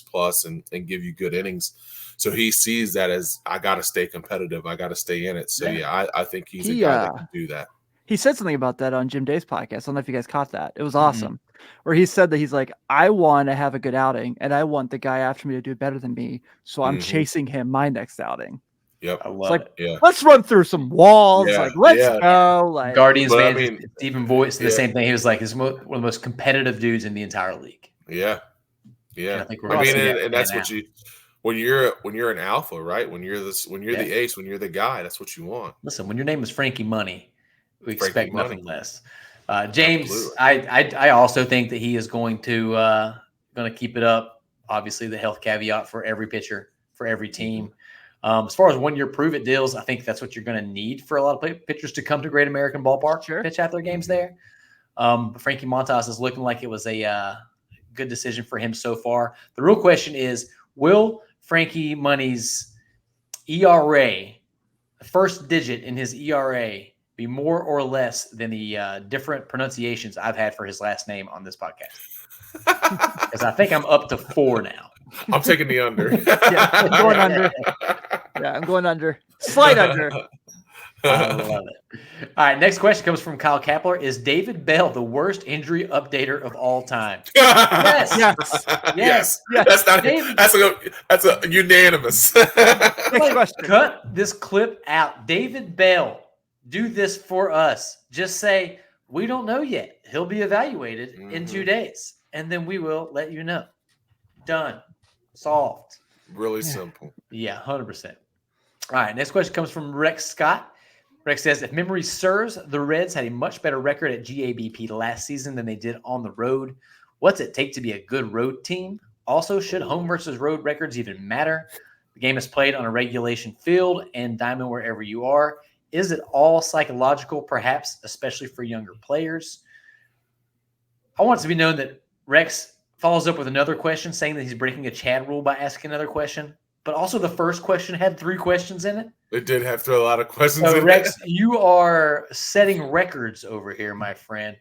Speaker 3: plus and give you good innings. So he sees that as, I got to stay competitive. I got to stay in it. So I think he's a guy that can do that.
Speaker 2: He said something about that on Jim Day's podcast. I don't know if you guys caught that. It was awesome. Where he said that he's like, I want to have a good outing, and I want the guy after me to do better than me. So I'm chasing him my next outing.
Speaker 3: Yep.
Speaker 1: I love it.
Speaker 3: Yeah.
Speaker 2: Let's run through some walls. Let's go. Like
Speaker 1: Guardians fans, Stephen Voigt said the same thing. He was like, he's one of the most competitive dudes in the entire league.
Speaker 3: Yeah. Yeah.
Speaker 1: And I think and
Speaker 3: that's what you, when you're an alpha, right? When you're the ace, when you're the guy, that's what you want.
Speaker 1: Listen, when your name is Frankie Money, we expect nothing less. James, I also think that he is going to keep it up. Obviously, the health caveat for every pitcher, for every team. As far as 1 year prove it deals, I think that's what you're going to need for a lot of pitchers to come to Great American Ballpark, pitch out their games there. But Frankie Montas is looking like it was a good decision for him so far. The real question is, will Frankie Money's ERA, the first digit in his ERA, be more or less than the different pronunciations I've had for his last name on this podcast? Because I think I'm up to 4 now.
Speaker 3: I'm taking the under.
Speaker 2: I'm going under. Yeah, I'm going under. Slight under.
Speaker 1: I love it. All right, next question comes from Kyle Kapler. Is David Bell the worst injury updater of all time? Yes. That's
Speaker 3: a unanimous.
Speaker 1: Cut this clip out. David Bell, do this for us. Just say, we don't know yet. He'll be evaluated in 2 days, and then we will let you know. Done. Solved.
Speaker 3: Really simple.
Speaker 1: Yeah, 100%. All right, next question comes from Rex Scott. Rex says, if memory serves, the Reds had a much better record at GABP last season than they did on the road. What's it take to be a good road team? Also, should home versus road records even matter? The game is played on a regulation field and diamond wherever you are. Is it all psychological, perhaps, especially for younger players? I want it to be known that Rex follows up with another question saying that he's breaking a Chad rule by asking another question. But also the first question had 3 questions in it.
Speaker 3: It did have a lot of questions
Speaker 1: So
Speaker 3: in
Speaker 1: Rex,
Speaker 3: it.
Speaker 1: you are setting records over here, my friend.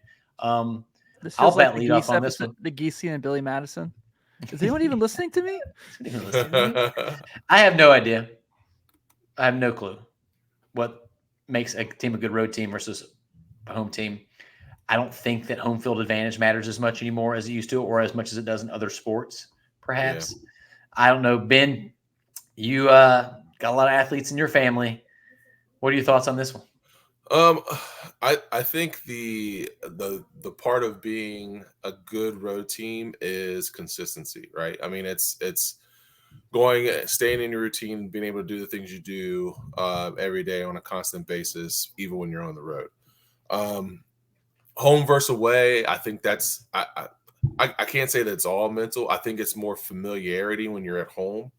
Speaker 2: This
Speaker 1: I'll
Speaker 2: feels like
Speaker 1: bet
Speaker 2: the
Speaker 1: lead off
Speaker 2: Geese
Speaker 1: on this
Speaker 2: episode,
Speaker 1: one.
Speaker 2: the Geese and Billy Madison. Is anyone even listening to me?
Speaker 1: I have no idea. I have no clue what makes a team a good road team versus a home team. I don't think that home field advantage matters as much anymore as it used to, or as much as it does in other sports, perhaps. Yeah. I don't know. Ben, you got a lot of athletes in your family. What are your thoughts on this one?
Speaker 3: I think the part of being a good road team is consistency, right? I mean, it's staying in your routine, being able to do the things you do every day on a constant basis, even when you're on the road. Home versus away, I think that's I can't say that it's all mental. I think it's more familiarity when you're at home.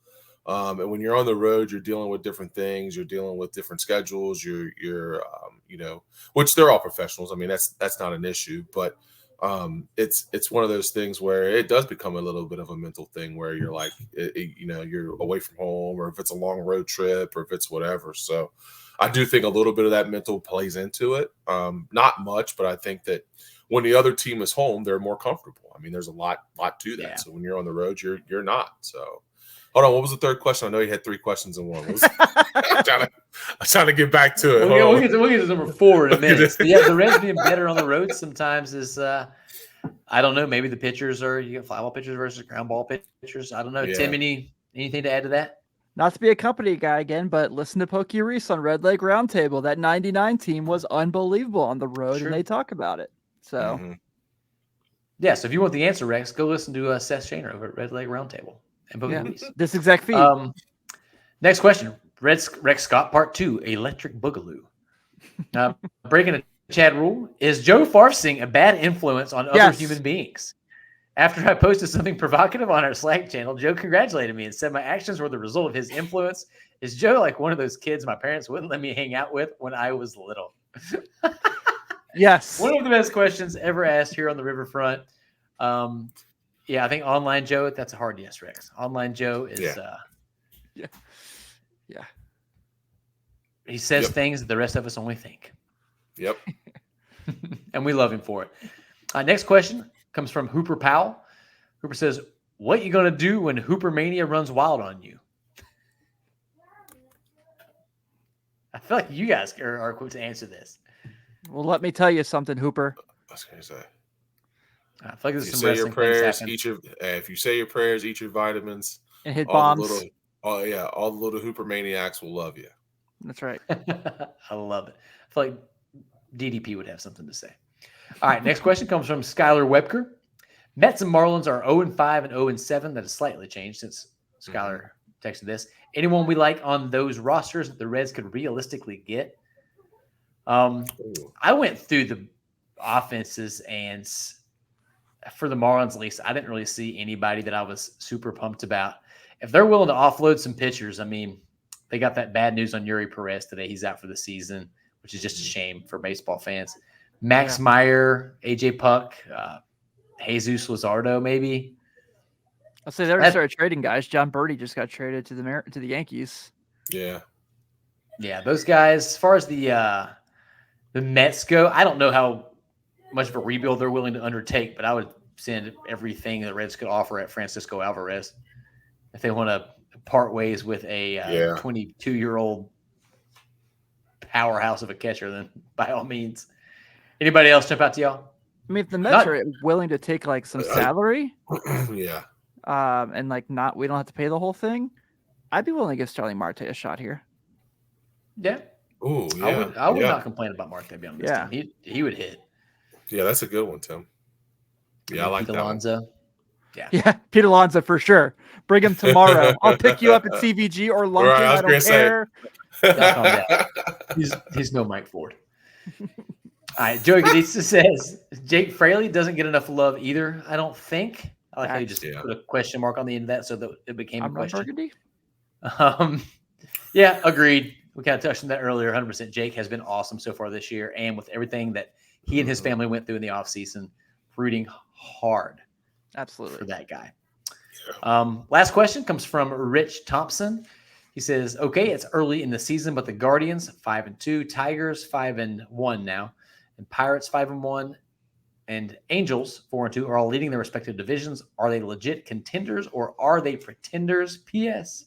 Speaker 3: And when you're on the road, you're dealing with different things. You're dealing with different schedules. You're which they're all professionals. I mean, that's not an issue, but it's one of those things where it does become a little bit of a mental thing where you're like, you're away from home, or if it's a long road trip, or if it's whatever. So I do think a little bit of that mental plays into it. Not much, but I think that when the other team is home, they're more comfortable. I mean, there's a lot to that. Yeah. So when you're on the road, you're not. So. Hold on, what was the third question? I know you had 3 questions in one. I'm trying to get back to it.
Speaker 1: We'll get to number 4 in a minute. Yeah, the Reds being better on the road sometimes is, I don't know, maybe the pitchers you get fly ball pitchers versus ground ball pitchers. I don't know. Yeah. Tim, anything to add to that?
Speaker 2: Not to be a company guy again, but listen to Pokey Reese on Red Lake Roundtable. That 99 team was unbelievable on the road, and they talk about it. So,
Speaker 1: Yeah, so if you want the answer, Rex, go listen to Seth Shaner over at Red Lake Roundtable. And
Speaker 2: this exact feed.
Speaker 1: Next question. Rex Scott, part 2, Electric Boogaloo. Breaking a Chad rule. Is Joe Farfsing a bad influence on other human beings? After I posted something provocative on our Slack channel, Joe congratulated me and said my actions were the result of his influence. Is Joe like one of those kids my parents wouldn't let me hang out with when I was little?
Speaker 2: Yes.
Speaker 1: One of the best questions ever asked here on the Riverfront. Yeah, I think Online Joe, that's a hard yes, Rex. Online Joe is
Speaker 2: yeah.
Speaker 1: He says things that the rest of us only think.
Speaker 3: Yep.
Speaker 1: And we love him for it. Next question comes from Hooper Powell. Hooper says, what you going to do when Hooper Mania runs wild on you? I feel like you guys are equipped to answer this.
Speaker 2: Well, let me tell you something, Hooper.
Speaker 3: I was going to say.
Speaker 1: I feel like there's
Speaker 3: if
Speaker 1: some wrestling things happen.
Speaker 3: If you say your prayers, eat your vitamins,
Speaker 2: and hit bombs.
Speaker 3: All the little Hooper maniacs will love you.
Speaker 2: That's right.
Speaker 1: I love it. I feel like DDP would have something to say. All right, next question comes from Skylar Webker. Mets and Marlins are 0-5 and 0-7. That has slightly changed since Skylar texted this. Anyone we like on those rosters that the Reds could realistically get? I went through the offenses, and for the Marlins, at least, I didn't really see anybody that I was super pumped about. If they're willing to offload some pitchers, I mean, they got that bad news on Yuri Perez today. He's out for the season, which is just a shame for baseball fans. Max Meyer, AJ Puck, Jesus Luzardo, maybe.
Speaker 2: I'll say they already started trading guys. John Birdie just got traded to the Yankees.
Speaker 3: Yeah.
Speaker 1: Yeah, those guys, as far as the Mets go, I don't know how much of a rebuild they're willing to undertake, but I would send everything the Reds could offer at Francisco Alvarez if they want to part ways with a 22-year-old powerhouse of a catcher. Then by all means, anybody else jump out to y'all?
Speaker 2: I mean, if the Mets are willing to take like some salary, and like we don't have to pay the whole thing, I'd be willing to give Starling Marte a shot here.
Speaker 1: Yeah.
Speaker 3: Ooh, yeah.
Speaker 1: I would not complain about Marte being on this team. He would hit.
Speaker 3: Yeah, that's a good one, Tim. Yeah, I like
Speaker 1: Pete
Speaker 3: that
Speaker 1: Alonso.
Speaker 3: one.
Speaker 2: Yeah, Pete Alonso for sure. Bring him tomorrow. I'll pick you up at CVG or Lunkin. I don't care.
Speaker 1: He's no Mike Ford. All right, Joey Gaditza says Jake Fraley doesn't get enough love either, I don't think. I like how you just put a question mark on the end of that so that it became a question.
Speaker 2: Burgundy?
Speaker 1: Yeah, agreed. We kind of touched on that earlier. 100%. Jake has been awesome so far this year. And with everything that he and his family went through in the offseason, rooting hard
Speaker 2: Absolutely
Speaker 1: for that guy. Last question comes from Rich Thompson. He says, okay, it's early in the season, but the Guardians 5-2, Tigers 5-1 now, and Pirates 5-1, and Angels 4-2 are all leading their respective divisions. Are they legit contenders or are they pretenders? P.S.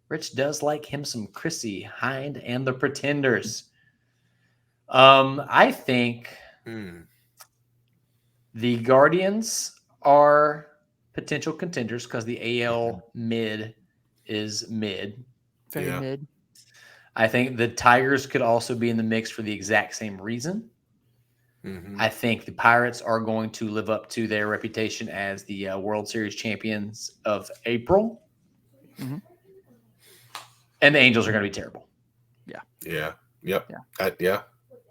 Speaker 1: Rich does like him some Chrissy Hind and the Pretenders. I think the Guardians are potential contenders because the AL mid is mid.
Speaker 2: very mid.
Speaker 1: I think the Tigers could also be in the mix for the exact same reason. I think the Pirates are going to live up to their reputation as the World Series champions of April. And the Angels are going to be terrible.
Speaker 3: Yeah.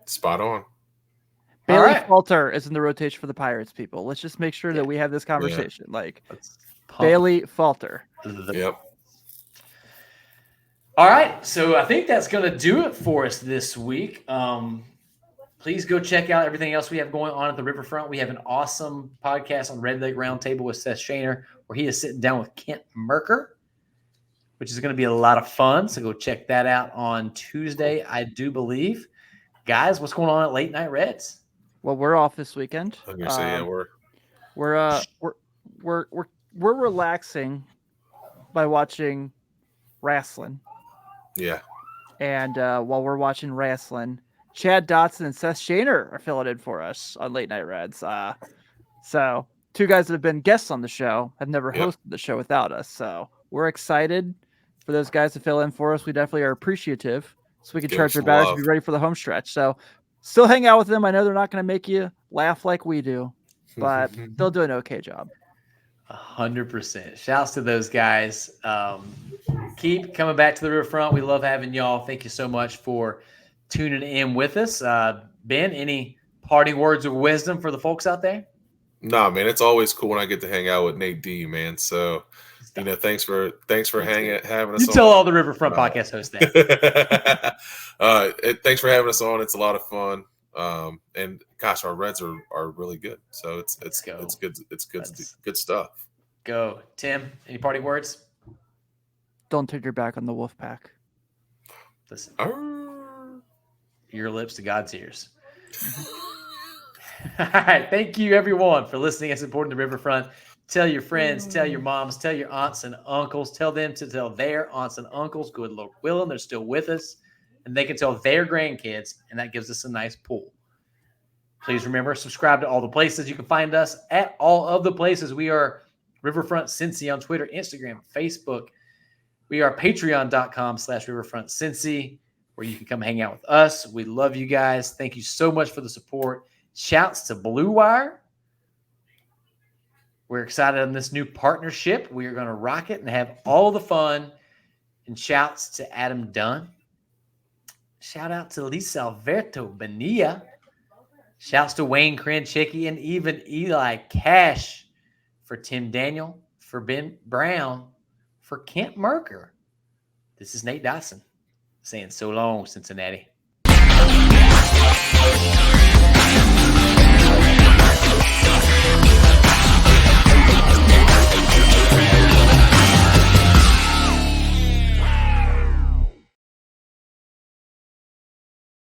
Speaker 3: Spot on.
Speaker 2: Bailey Falter is in the rotation for the Pirates, people. Let's just make sure that we have this conversation. Like, Bailey Falter.
Speaker 3: Yep.
Speaker 1: All right. So I think that's going to do it for us this week. Please go check out everything else we have going on at the Riverfront. We have an awesome podcast on Red Leg Roundtable with Seth Shaner, where he is sitting down with Kent Merker, which is going to be a lot of fun. So go check that out on Tuesday, I do believe. Guys, what's going on at Late Night Reds?
Speaker 2: Well, we're off this weekend.
Speaker 3: I'm gonna say
Speaker 2: we're relaxing by watching wrestling.
Speaker 3: Yeah.
Speaker 2: And while we're watching wrestling, Chad Dotson and Seth Shaner are filling in for us on Late Night Reds. So two guys that have been guests on the show have never hosted the show without us. So we're excited for those guys to fill in for us. We definitely are appreciative, so we can charge our batteries and be ready for the home stretch. So still hang out with them. I know they're not going to make you laugh like we do, but they'll do an okay job.
Speaker 1: 100%. Shouts to those guys. Keep coming back to the Riverfront. We love having y'all. Thank you so much for tuning in with us. Ben, any parting words of wisdom for the folks out there?
Speaker 3: Nah, man, it's always cool when I get to hang out with Nate D, man. So, thanks for having us on.
Speaker 1: You tell all the Riverfront podcast hosts that.
Speaker 3: Thanks for having us on. It's a lot of fun. And gosh, our Reds are really good. So it's good. It's good stuff.
Speaker 1: Go. Tim, any parting words?
Speaker 2: Don't turn your back on the Wolfpack.
Speaker 1: Listen. Your lips to God's ears. All right. Thank you, everyone, for listening and supporting the Riverfront. Tell your friends, tell your moms, tell your aunts and uncles. Tell them to tell their aunts and uncles. Good Lord willing, they're still with us. And they can tell their grandkids, and that gives us a nice pool. Please remember, subscribe to all the places. You can find us at all of the places. We are Riverfront Cincy on Twitter, Instagram, Facebook. We are patreon.com/Riverfront Cincy, where you can come hang out with us. We love you guys. Thank you so much for the support. Shouts to Blue Wire. We're excited on this new partnership. We are going to rock it and have all the fun. And shouts to Adam Dunn. Shout out to Lisa Alberto Bonilla. Shouts to Wayne Cranchicki and even Eli Cash, for Tim Daniel, for Ben Brown, for Kent Merker. This is Nate Dotson saying so long, Cincinnati.